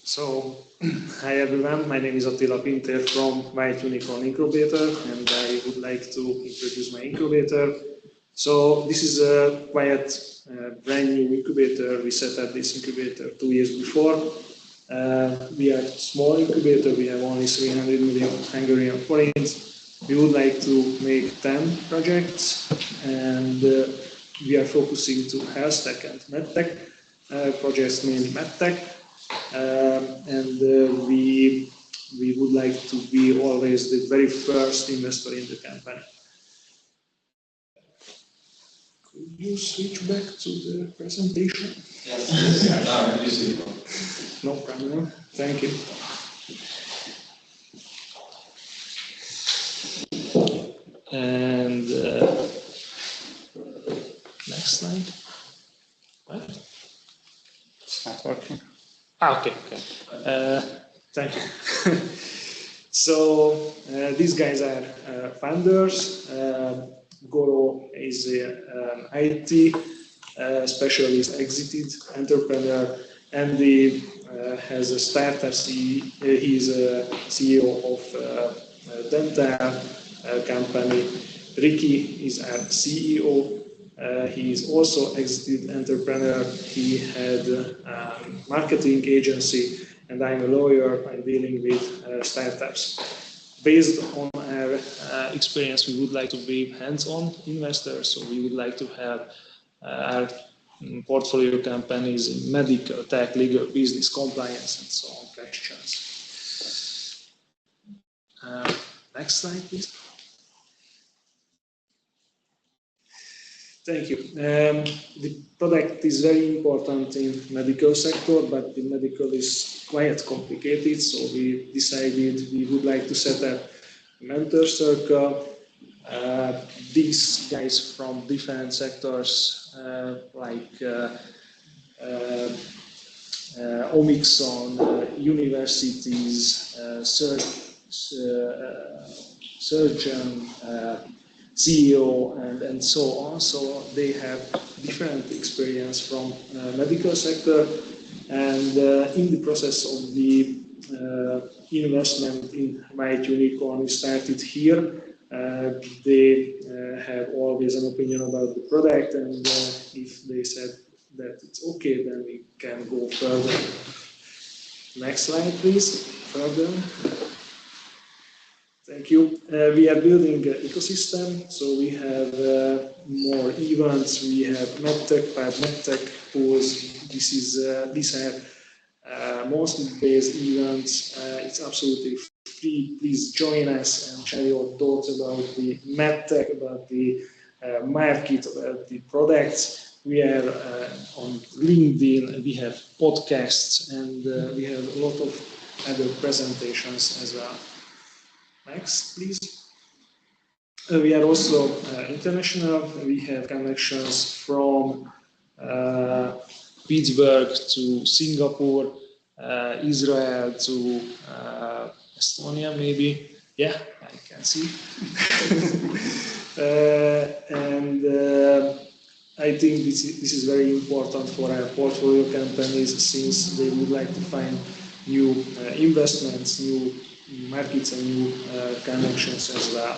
So, hi everyone, my name is Attila Pinter from White Unicorn Incubator, and I would like to introduce my incubator. So, this is a quite brand new incubator. We set up this incubator 2 years before. We are a small incubator, we have only 300 million Hungarian forints. We would like to make 10 projects, and we are focusing to health tech and medtech projects, mainly medtech. We would like to be always the very first investor in the company. Could you switch back to the presentation? Yes. No problem. Thank you. And next slide. What? It's not working. Okay. Thank you. So these guys are founders. Goro is an IT specialist, exited entrepreneur, and he has a startup. He's a CEO of a dental company. Ricky is our CEO. He is also exited entrepreneur. He had a marketing agency, and I'm a lawyer. I'm dealing with startups. Based on our experience, we would like to be hands-on investors. So we would like to have our portfolio companies in medical, tech, legal, business, compliance, and so on questions. Next slide, please. Thank you. The product is very important in medical sector, but the medical is quite complicated. So we decided we would like to set up a mentor circle. These guys from different sectors like Omixon, universities, surgeon, CEO, and so on. So they have different experience from medical sector, and in the process of the investment in White Unicorn, we started here. They have always an opinion about the product, and if they said that it's okay, then we can go further. Next slide, please. Further. Thank you. We are building an ecosystem, so we have more events. We have medtech, 5 medtech pools. These are mostly based events. It's absolutely free. Please join us and share your thoughts about the medtech, about the market, about the products. We are on LinkedIn. We have podcasts, and we have a lot of other presentations as well. Next, please. We are also international. We have connections from Pittsburgh to Singapore, Israel to Estonia, maybe. Yeah, I can see. I think this is very important for our portfolio companies, since they would like to find new investments, new markets, and new connections as well.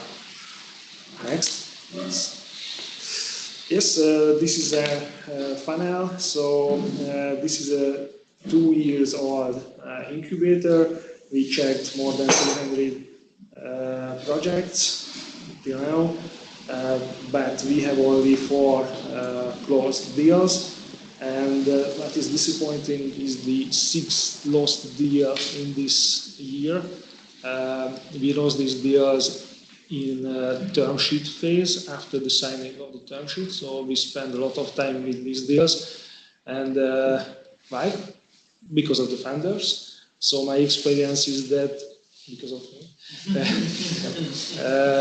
Next, please. Yes, this is a funnel. So this is a 2 years old incubator. We checked more than 200 projects till now, but we have only 4 closed deals. And what is disappointing is the 6 lost deals in this year. We lost these deals in term sheet phase after the signing of the term sheet. So we spend a lot of time with these deals. And why? Because of the funders. So my experience is that because of me.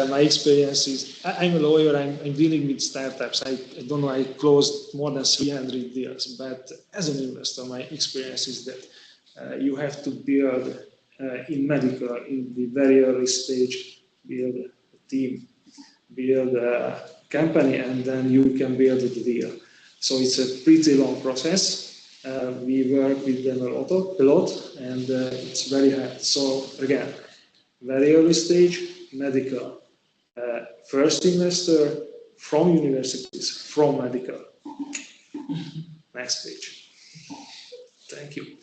My experience is, I'm a lawyer, I'm dealing with startups. I don't know, I closed more than 300 deals, but as an investor, my experience is that you have to build in medical, in the very early stage, build a team, build a company, and then you can build the deal. So it's a pretty long process. We work with them a lot, and it's very hard. So again, very early stage, medical. First investor from universities, from medical. Next page. Thank you.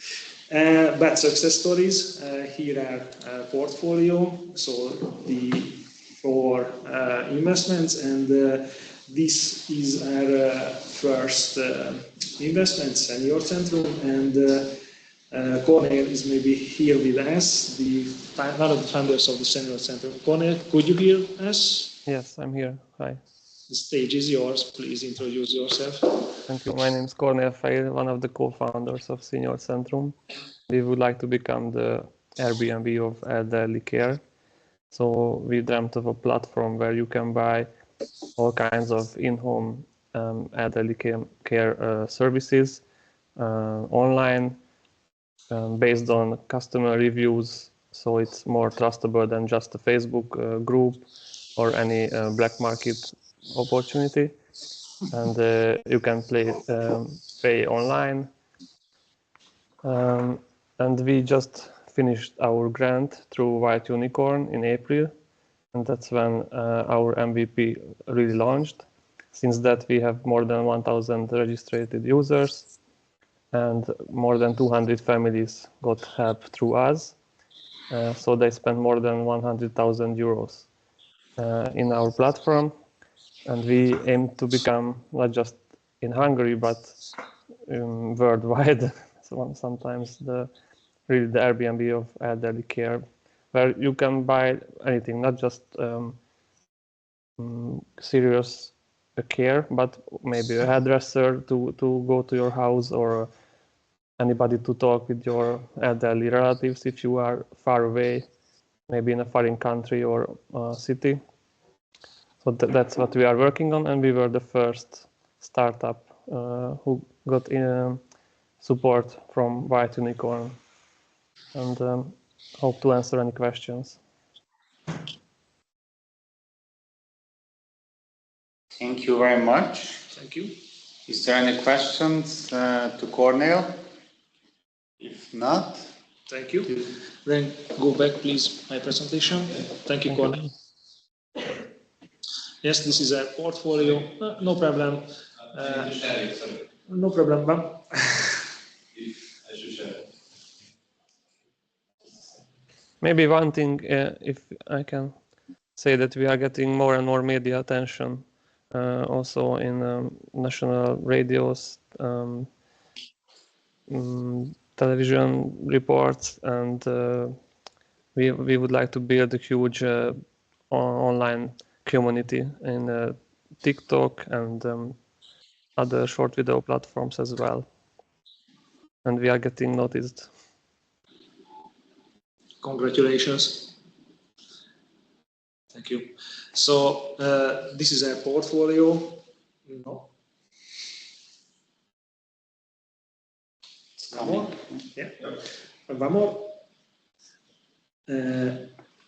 But success stories, here are portfolio, so the 4 investments, and this is our first investment, Senior Centrum, and Cornel is maybe here with us, one of the founders of the Senior Centrum. Cornel, could you hear us? Yes, I'm here. Hi. The stage is yours. Please introduce yourself. Thank you. My name is Cornel Feil, one of the co-founders of Senior Centrum. We would like to become the Airbnb of elderly care. So we dreamt of a platform where you can buy all kinds of in-home elderly care services online based on customer reviews. So it's more trustable than just a Facebook group or any black market opportunity. And you can pay online. And we just finished our grant through White Unicorn in April. And that's when our MVP really launched. Since that, we have more than 1,000 registered users, and more than 200 families got help through us. So they spent more than 100,000 euros in our platform. And we aim to become not just in Hungary, but worldwide. So sometimes really the Airbnb of elderly care, where you can buy anything, not just serious care, but maybe a hairdresser to go to your house, or anybody to talk with your elderly relatives if you are far away, maybe in a foreign country or city. So that's what we are working on, and we were the first startup who got support from White Unicorn, and hope to answer any questions. Thank you very much. Thank you. Is there any questions to Cornel? If not, thank you. Then go back, please, my presentation. Thank you, Cornel. Yes, this is a portfolio. No problem. No problem. Maybe one thing, if I can say, that we are getting more and more media attention, also in national radios, television reports, and we would like to build a huge online community in TikTok and other short video platforms as well. And we are getting noticed. Congratulations. Thank you. So this is a portfolio. No. One more? Yeah. One more.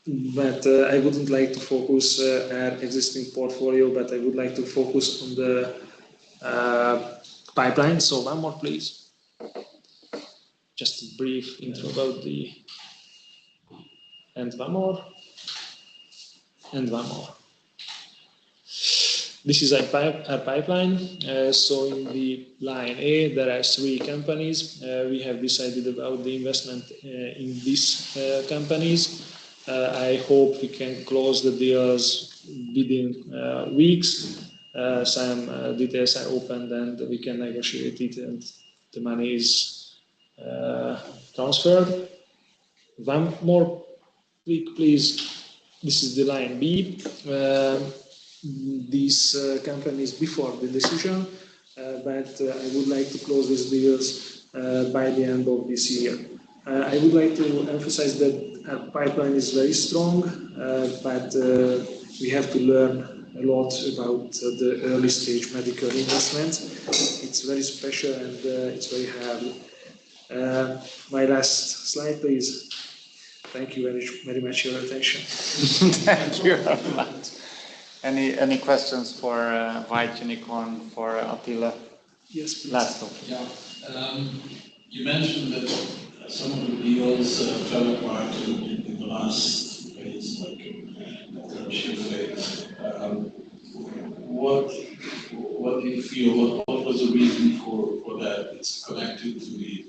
But I wouldn't like to focus our existing portfolio, but I would like to focus on the pipeline. So one more, please. Just a brief intro about the... And one more. And one more. This is our pipeline. So in the line A, there are 3 companies. We have decided about the investment in these companies. I hope we can close the deals within weeks. Some details are opened and we can negotiate it, and the money is transferred. One more click, please. This is the line B. These companies before the decision, but I would like to close these deals by the end of this year. I would like to emphasize that our pipeline is very strong, but we have to learn a lot about the early stage medical investment. It's very special and it's very hard. My last slide, please. Thank you very much for your attention. Thank you very much. Any questions for White Unicorn, for Attila? Yes, please. Last one. Yeah. You mentioned that some of the deals fell apart in the last phase, like the tertiary phase. What do you feel? What was the reason for that? It's connected to the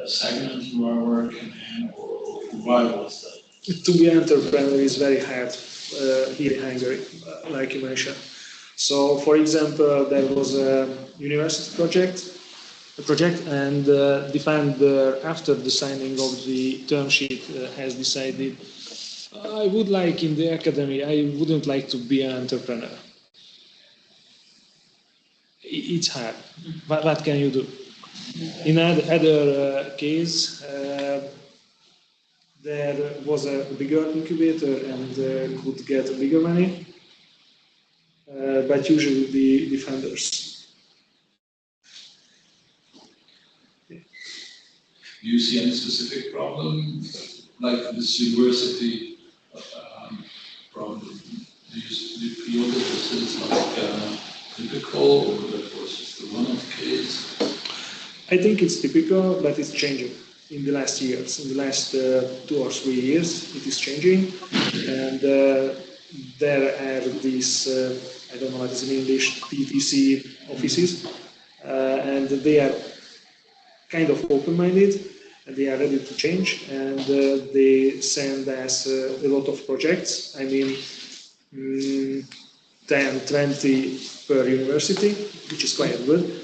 segment you are working in, or why was that? To be an entrepreneur is very hard here in Hungary, like you mentioned. So, for example, there was a university project, and the founder, after the signing of the term sheet, has decided, I would like in the academy, I wouldn't like to be an entrepreneur. It's hard. But what can you do? In other case, there was a bigger incubator and could get bigger money, but usually the funders. Do you see any specific problem, like this university problem? Do you feel that this is like typical, or that was just a one-off case? I think it's typical, but it's changing in the last years. In the last 2 or 3 years, it is changing, and there are these, I don't know what is in English, PTC offices, and they are kind of open-minded, and they are ready to change, and they send us a lot of projects. I mean, 10, 20 per university, which is quite good.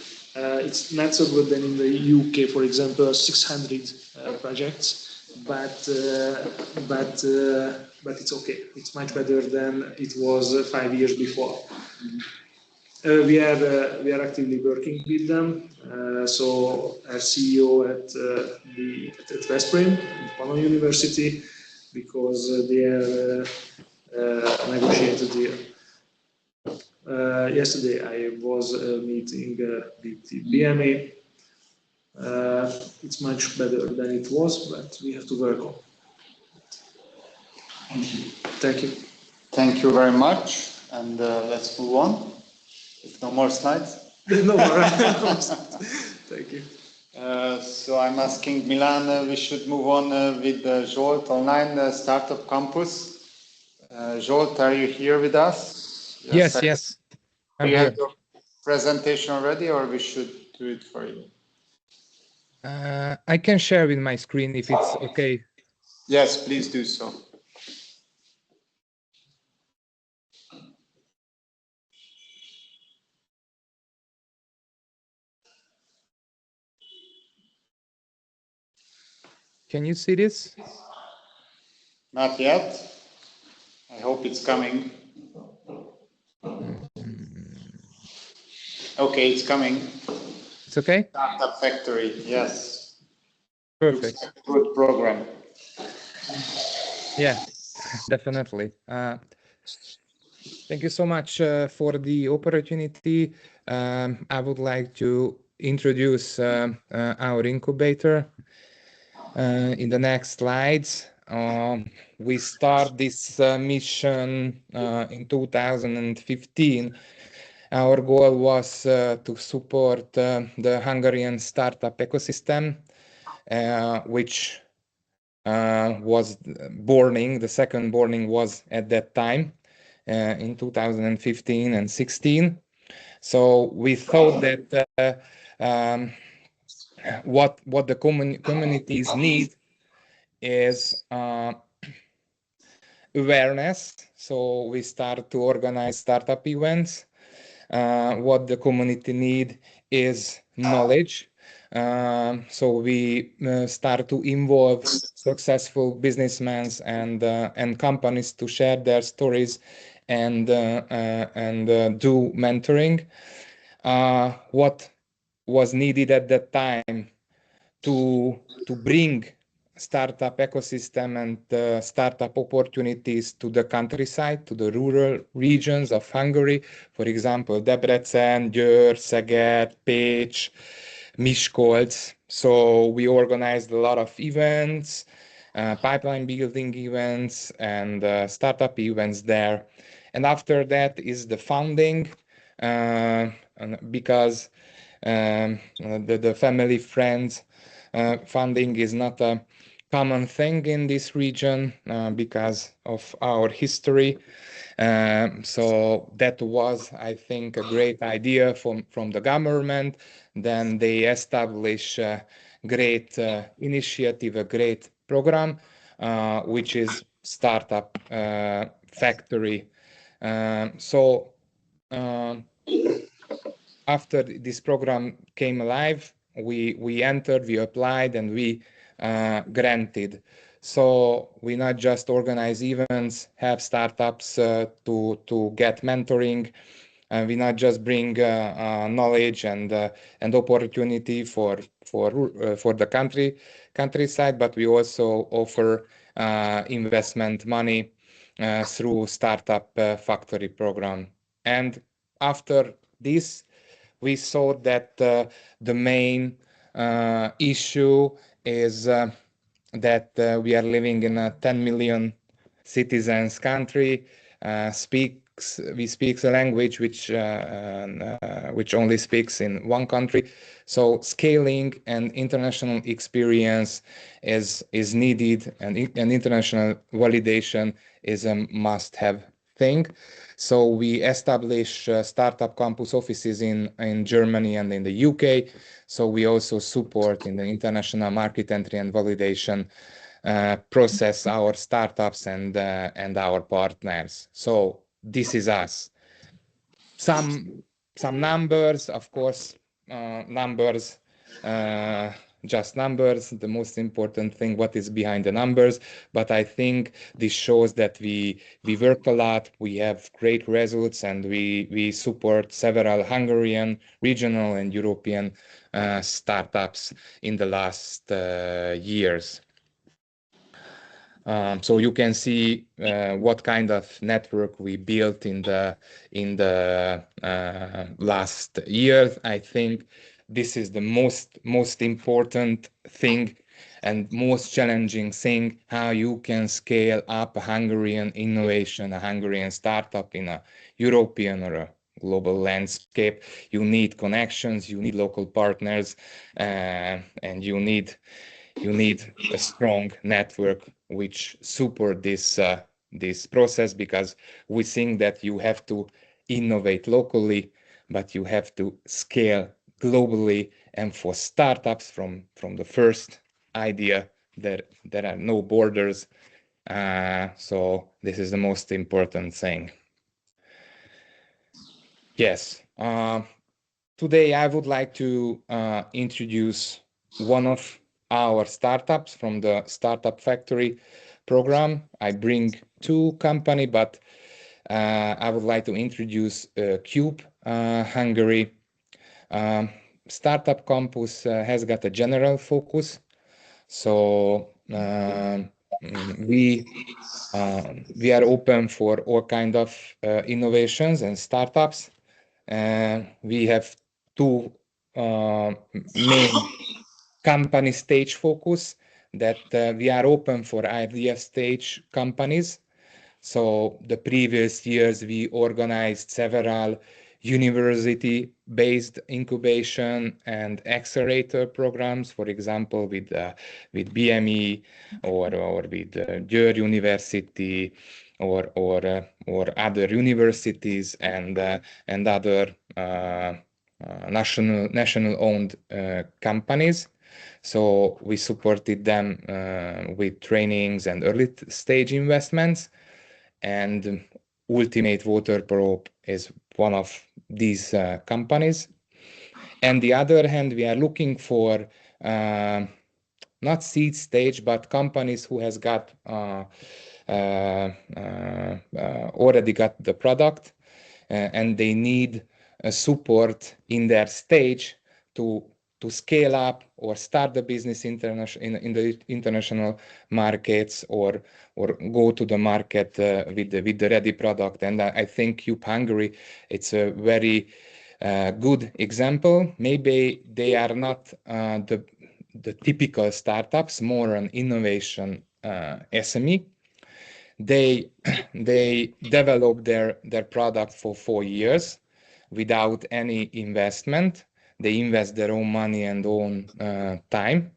It's not so good than in the UK, for example, 600 projects, but it's okay. It's much better than it was 5 years before. We are actively working with them. So our CEO at Veszprém, Pannon University, because they are negotiated deal. Yesterday I was meeting with the BMA. It's much better than it was, but we have to work on. Thank you. Thank you. Thank you very much, and let's move on. If no more slides. No more. Thank you. So I'm asking Milan, we should move on with Zsolt Online Startup Campus. Zsolt, are you here with us? Yes. Do you have your presentation already, or we should do it for you? I can share with my screen if it's okay. Yes, please do so. Can you see this? Not yet. I hope it's coming. Okay, it's coming. It's okay? Startup Factory, yes. Perfect. Looks like a good program. Yeah, definitely. Thank you so much for the opportunity. I would like to introduce our incubator. In the next slides, we start this mission in 2015. Our goal was to support the Hungarian startup ecosystem, which was burning. The second burning was at that time in 2015 and 16. So we thought that what the communities need is awareness. So we start to organize startup events. What the community need is knowledge. So we start to involve successful businessmen and companies to share their stories and do mentoring. What was needed at that time to bring startup ecosystem and startup opportunities to the countryside, to the rural regions of Hungary. For example, Debrecen, Győr, Szeged, Pécs, Miskolc. So we organized a lot of events, pipeline building events and startup events there. And after that is the funding, because the family friends funding is not a common thing in this region because of our history. So that was, I think, a great idea from the government. Then they established a great initiative, a great program, which is Startup Factory. So after this program came alive, we entered, we applied, and we granted. So we not just organize events, have startups to get mentoring, and we not just bring knowledge and opportunity for the countryside, but we also offer investment money through Startup Factory program. And after this, we saw that the main issue is that we are living in a 10 million citizens country, we speak a language which only speaks in one country. So scaling and international experience is needed, and international validation is a must-have thing. So we established startup campus offices in Germany and in the UK. So we also support in the international market entry and validation process our startups and our partners. So this is us. Some numbers, of course, numbers. Just numbers, the most important thing, what is behind the numbers. But I think this shows that we work a lot, we have great results, and we support several Hungarian, regional and European startups in the last years. So you can see what kind of network we built in the last years. I think this is the most important thing and most challenging thing, how you can scale up a Hungarian innovation, a Hungarian startup in a European or a global landscape. You need connections, you need local partners, and you need a strong network which support this process, because we think that you have to innovate locally, but you have to scale globally. And for startups, from the first idea, there are no borders. So this is the most important thing. Yes. Today I would like to introduce one of our startups from the Startup Factory program. I bring two companies, but I would like to introduce Cube Hungary. Startup Campus has got a general focus. So we are open for all kind of innovations and startups. We have two main company stage focus, that we are open for idea stage companies. So the previous years we organized several university-based incubation and accelerator programs, for example, with BME or with Győr University or other universities and other national-owned companies. So we supported them with trainings and early stage investments. And Ultimate Water Probe is one of these companies. And the other hand, we are looking for not seed stage, but companies who has got already got the product, and they need support in their stage to scale up or start the business in the international markets, or go to the market with the ready product. And I think Cube Hungary, it's a very good example. Maybe they are not the typical startups, more an innovation SME. They developed their product for 4 years without any investment. They invest their own money and own time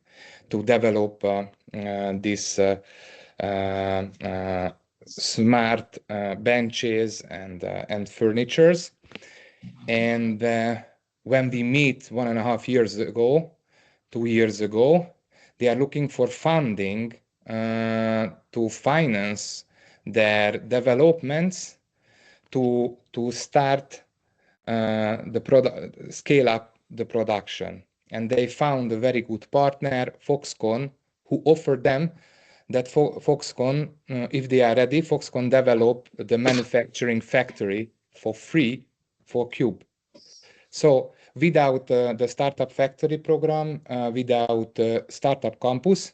to develop this smart benches and furnitures. And when we meet 1.5 years ago, 2 years ago, they are looking for funding to finance their developments to start scale up the production. And they found a very good partner, Foxconn, who offered them that Foxconn, if they are ready, Foxconn develop the manufacturing factory for free for Cube. So without the Startup Factory program, without Startup Campus,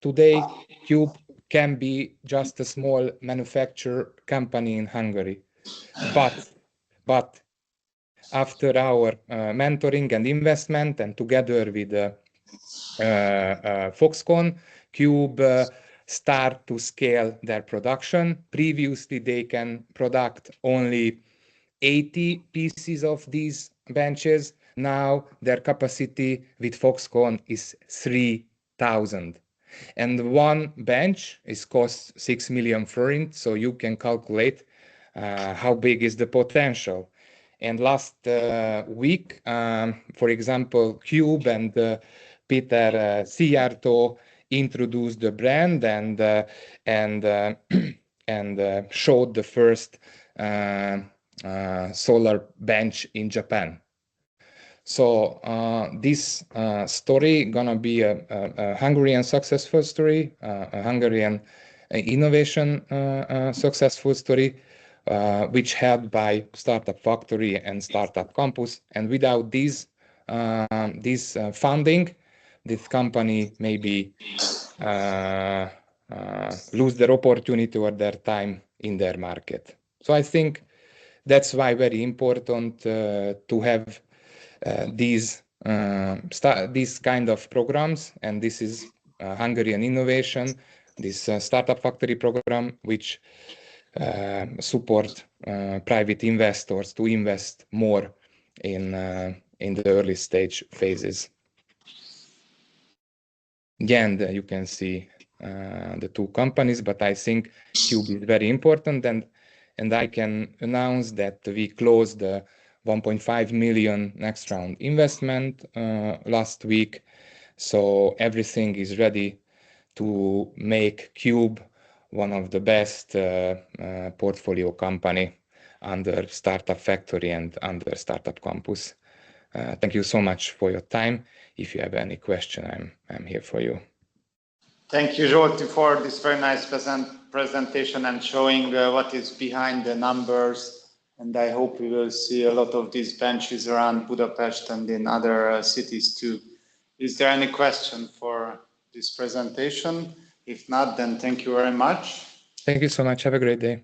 today Cube can be just a small manufacturer company in Hungary. But after our mentoring and investment, and together with Foxconn, Cube start to scale their production. Previously, they can product only 80 pieces of these benches. Now their capacity with Foxconn is 3,000. And one bench is cost 6 million forints, so you can calculate how big is the potential. And last week, for example, Cube and Peter Szijjártó introduced the brand and showed the first solar bench in Japan. So this story gonna be a Hungarian successful story, a Hungarian innovation successful story, which helped by Startup Factory and Startup Campus. And without this funding, this company maybe lose their opportunity or their time in their market. So I think that's why very important to have these kind of programs, and this is Hungarian innovation, this Startup Factory program, which support private investors to invest more in the early stage phases. Again, you can see the two companies, but I think Cube is very important, and I can announce that we closed the 1.5 million next round investment last week. So everything is ready to make Cube one of the best portfolio company under Startup Factory and under Startup Campus. Thank you so much for your time. If you have any question, I'm here for you. Thank you, Zsolti, for this very nice presentation and showing what is behind the numbers. And I hope we will see a lot of these benches around Budapest and in other cities too. Is there any question for this presentation? If not, then thank you very much. Thank you so much. Have a great day.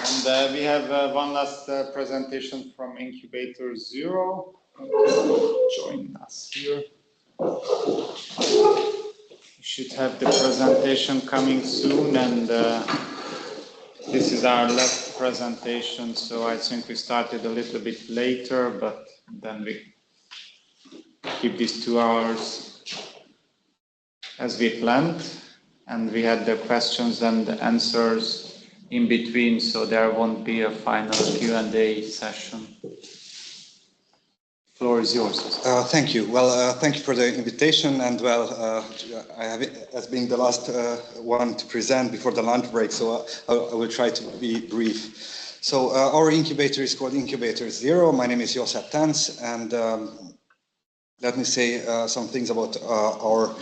And we have one last presentation from Incubator 0. Join us here. We should have the presentation coming soon, and this is our last presentation, so I think we started a little bit later, but then we keep these 2 hours as we planned, and we had the questions and the answers in between, so there won't be a final Q&A session. Floor is yours. Thank you. Well, thank you for the invitation, and well, I have as being the last one to present before the lunch break, so I will try to be brief. So our incubator is called Incubator 0. My name is Josep Tánc, and let me say some things about our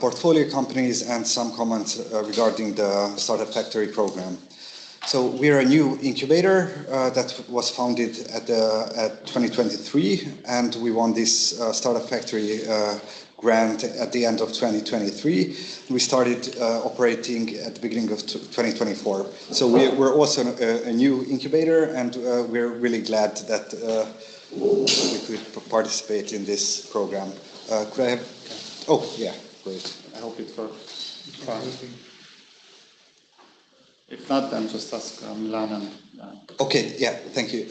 portfolio companies and some comments regarding the Startup Factory program. So we're a new incubator that was founded at 2023, and we won this Startup Factory grant at the end of 2023. We started operating at the beginning of 2024. So we're also a new incubator, and we're really glad that we could participate in this program. Could I have? Oh, yeah, great. I hope it works. If not, then just ask Milan and... Okay, yeah, thank you.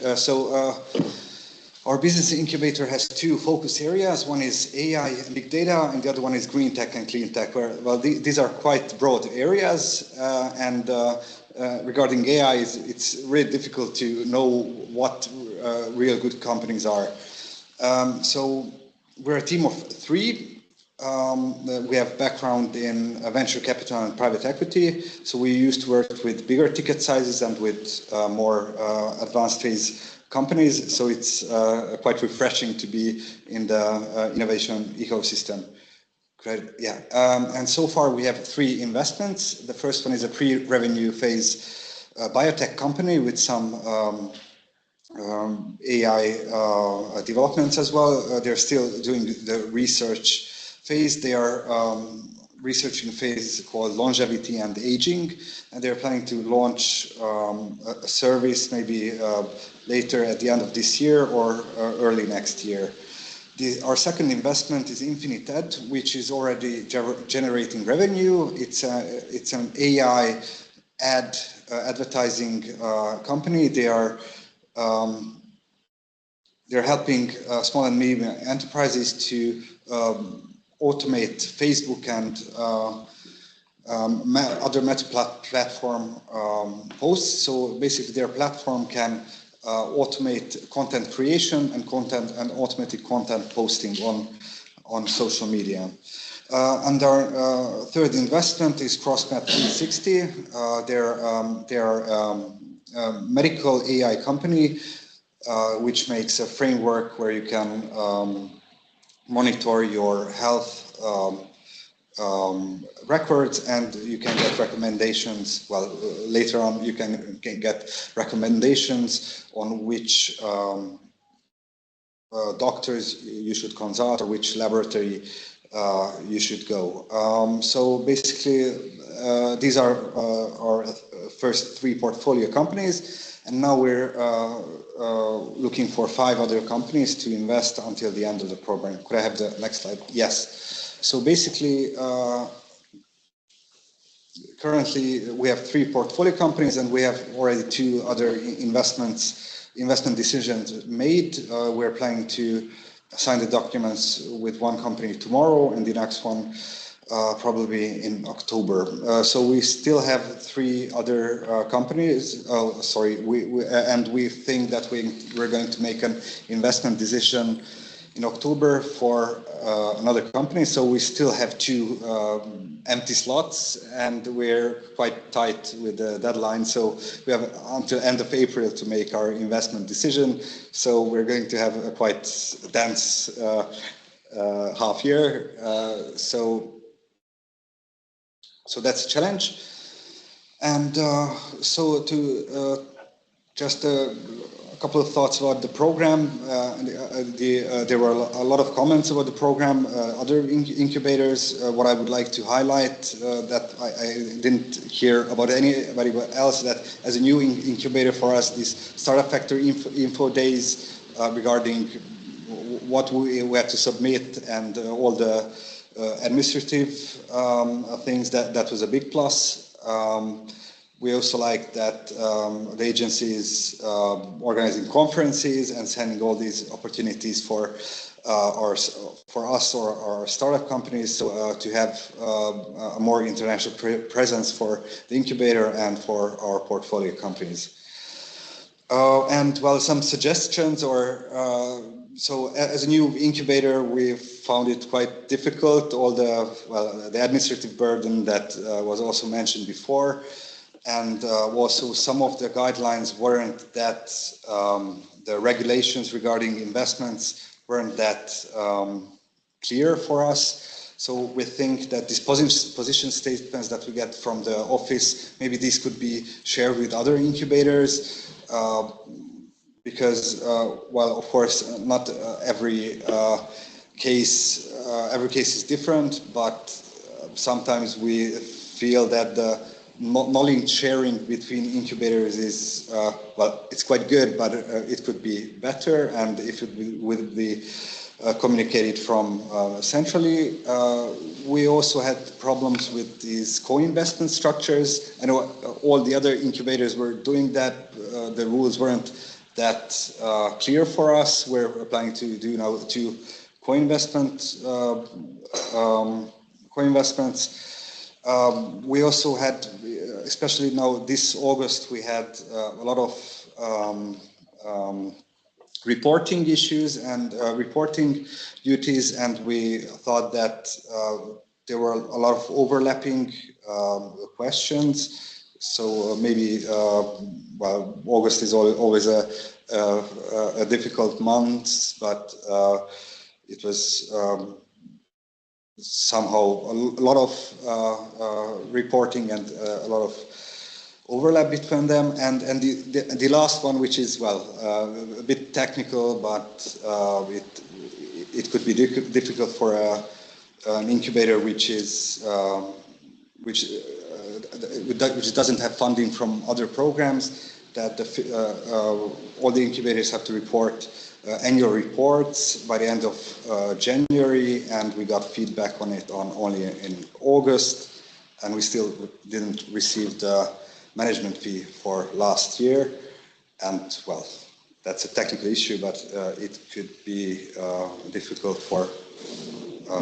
Our business incubator has two focus areas. One is AI and big data, and the other one is green tech and clean tech. These are quite broad areas, and regarding AI, it's really difficult to know what real good companies are. So we're a team of three. We have background in venture capital and private equity. So we used to work with bigger ticket sizes and with more advanced phase companies. So it's quite refreshing to be in the innovation ecosystem. Great. Yeah. And so far we have three investments. The first one is a pre-revenue phase biotech company with some AI developments as well. They're still doing the research phase. They are researching a phase called longevity and aging, and they're planning to launch a service maybe later at the end of this year or early next year. Our second investment is Infinited, which is already generating revenue. It's an AI advertising company. They're helping small and medium enterprises to automate Facebook and other platform posts. So basically their platform can automate content creation and automated content posting on social media. And our third investment is CrossMed 360. They're a medical AI company which makes a framework where you can monitor your health records, and you can get recommendations. Well, later on you can get recommendations on which doctors you should consult or which laboratory you should go. So basically these are our first three portfolio companies, and now we're looking for 5 other companies to invest until the end of the program. Could I have the next slide? Yes. So basically, currently we have 3 portfolio companies, and we have already 2 other investment decisions made. We're planning to sign the documents with one company tomorrow, and the next one probably in October. So we still have 3 other companies. And we think that we're going to make an investment decision in October for another company. So we still have 2 empty slots, and we're quite tight with the deadline. So we have until end of April to make our investment decision. So we're going to have a quite dense half year. So that's a challenge. And so to just a couple of thoughts about the program. There were a lot of comments about the program, other incubators. What I would like to highlight that I didn't hear about anybody else, that as a new incubator for us, this Startup Factory info days regarding what we have to submit and all the administrative things, that was a big plus. We also like that the agency is organizing conferences and sending all these opportunities for us or our startup companies to have a more international presence for the incubator and for our portfolio companies. And well, some suggestions so as a new incubator, we found it quite difficult, all the administrative burden that was also mentioned before. And also some of the guidelines weren't that, the regulations regarding investments weren't that clear for us. So we think that these position statements that we get from the office, maybe these could be shared with other incubators, because, well, of course, not every case is different, but sometimes we feel that the knowledge sharing between incubators is, well, it's quite good, but it could be better, and if it would be communicated from centrally. We also had problems with these co-investment structures. I know all the other incubators were doing that. The rules weren't that clear for us. We're planning to do now 2 co-investments. We also had, especially now this August, we had a lot of reporting issues and reporting duties, and we thought that there were a lot of overlapping questions. So maybe, well, August is always a difficult month, but it was somehow a lot of reporting and a lot of overlap between them, and the last one, which is, well, a bit technical, but it could be difficult for an incubator which doesn't have funding from other programs, that all the incubators have to report annual reports by the end of January, and we got feedback on it only in August, and we still didn't receive the management fee for last year. And, well, that's a technical issue, but it could be difficult for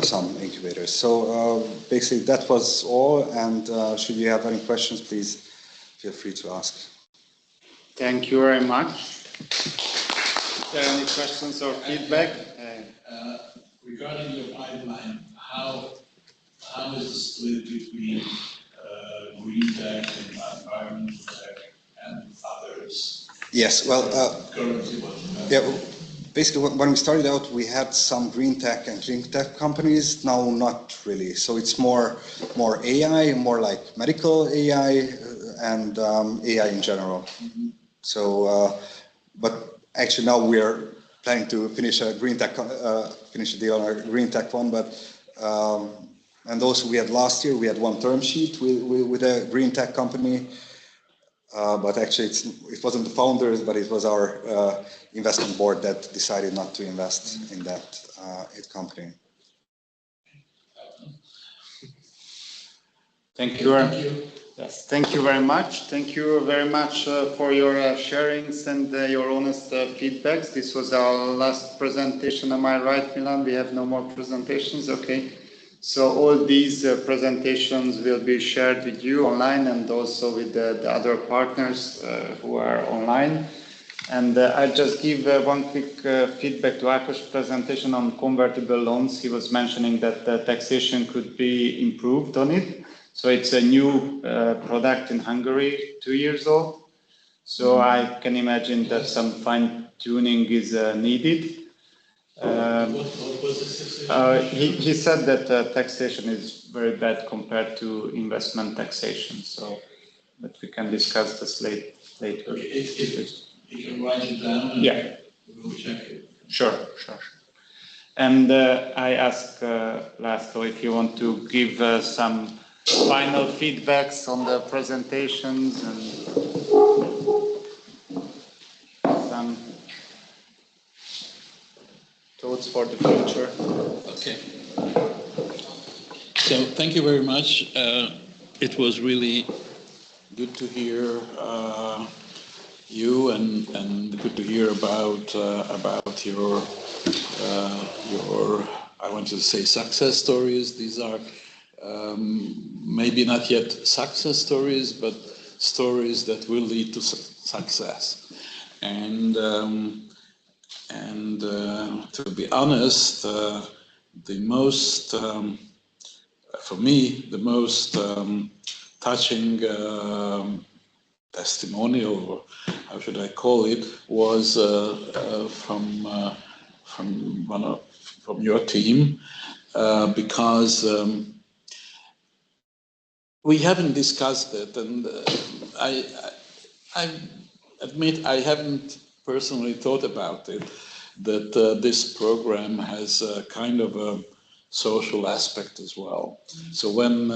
some incubators. So basically that was all, and should you have any questions, please feel free to ask. Thank you very much. Is there any questions or feedback? Regarding your pipeline, how is the split between green tech and environmental tech and others? Yes, well, currently what yeah, basically when we started out, we had some green tech and clean tech companies. Now, not really. So it's more AI, more like medical AI, and AI in general. Mm-hmm. So, but actually now we are planning to finish a green tech, finish a deal on a green tech one, but. And also we had last year, we had one term sheet with a green tech company, but actually it wasn't the founders, but it was our investment board that decided not to invest in that company. Thank you. Yes, thank you very much. Thank you very much for your sharings and your honest feedbacks. This was our last presentation. Am I right, Milan? We have no more presentations? Okay. So all these presentations will be shared with you online and also with the other partners who are online. And I'll just give one quick feedback to Ákos's presentation on convertible loans. He was mentioning that the taxation could be improved on it. So it's a new product in Hungary, 2 years old. So I can imagine that some fine tuning is needed. He said that taxation is very bad compared to investment taxation, so but we can discuss this later. Okay, if you can write it down, and yeah, we'll check it. Sure. And I ask László if you want to give some final feedbacks on the presentations and some thoughts for the future. Okay. So thank you very much. It was really good to hear you and good to hear about your I want to say success stories. These are maybe not yet success stories, but stories that will lead to success. And to be honest, the most, for me, the most touching testimonial, or how should I call it, was from your team, because we haven't discussed it, and I admit I haven't personally thought about it, that this program has a kind of a social aspect as well. So when,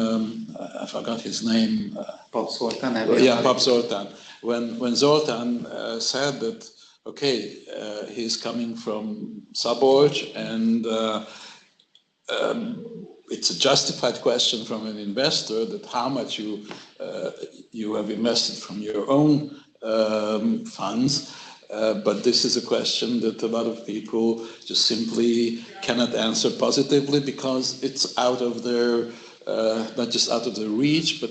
I forgot his name. Pop Zoltán. Yeah, Pop Zoltán. When Zoltán said that, okay, he's coming from Szabolcs, and it's a justified question from an investor that how much you have invested from your own funds, but this is a question that a lot of people just simply cannot answer positively because it's out of their, not just out of their reach, but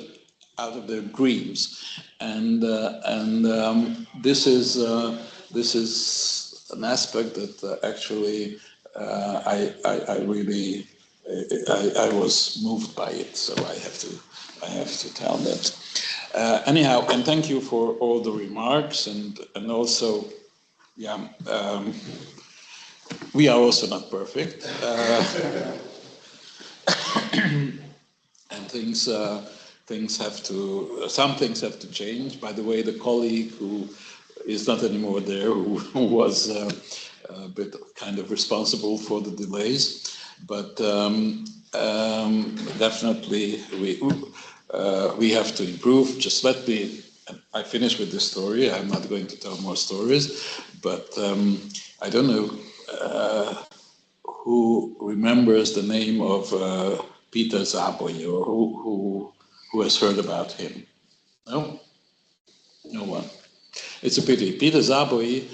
out of their dreams. And this is an aspect that actually I really I was moved by it, so I have to tell that. Anyhow, and thank you for all the remarks, and also, yeah, we are also not perfect, and some things have to change. By the way, the colleague who is not anymore there, who was a bit kind of responsible for the delays. But definitely we have to improve. Just let me, I finish with this story. I'm not going to tell more stories, but I don't know who remembers the name of Peter Záboly, or who has heard about him. No? No one. It's a pity. Peter Záboly,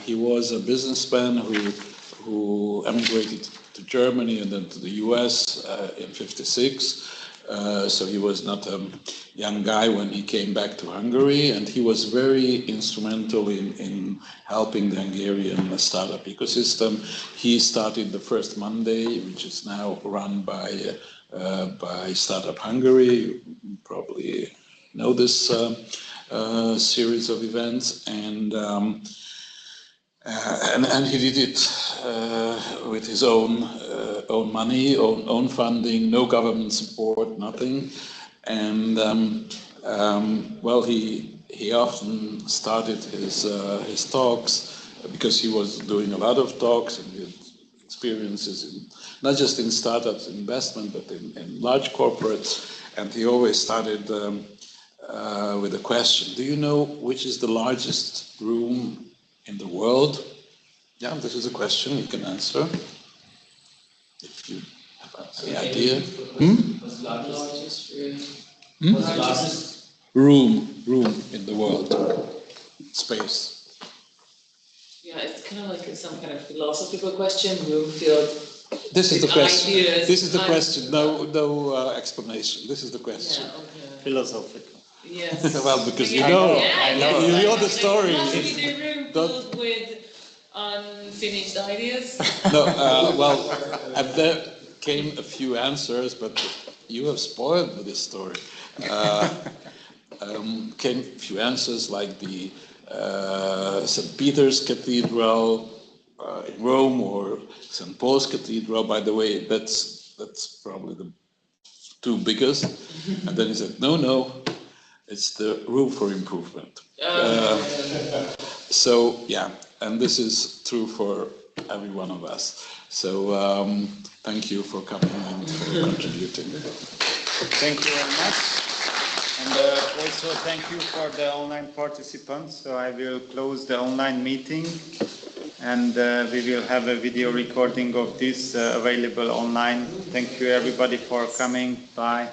he was a businessman who emigrated to Germany and then to the US in '56. So he was not a young guy when he came back to Hungary, and he was very instrumental in helping the Hungarian startup ecosystem. He started the First Monday, which is now run by Startup Hungary. You probably know this series of events, and he did it with his own money, own funding, no government support, nothing. And well, he often started his talks because he was doing a lot of talks and had experiences in, not just in startups investment, but in large corporates. And he always started with a question: do you know which is the largest room in the world? Yeah, this is a question you can answer if you have any idea. What's the largest room? What's the largest room in the world? Space. Yeah, it's kind of like some kind of philosophical question. Room filled. This is the question. Ideas. This is the question. No explanation. This is the question. Yeah, okay. Philosophical. Yes. Well, because you know the story. It must be the room filled with unfinished ideas. No, well, there came a few answers, but you have spoiled this story. Came a few answers like the St. Peter's Cathedral in Rome, or St. Paul's Cathedral. By the way, that's probably the two biggest. And then he said, no, it's the room for improvement. So yeah, and this is true for every one of us. So thank you for coming and for contributing. Thank you very much. And also thank you for the online participants. So I will close the online meeting, and we will have a video recording of this available online. Thank you everybody for coming. Bye.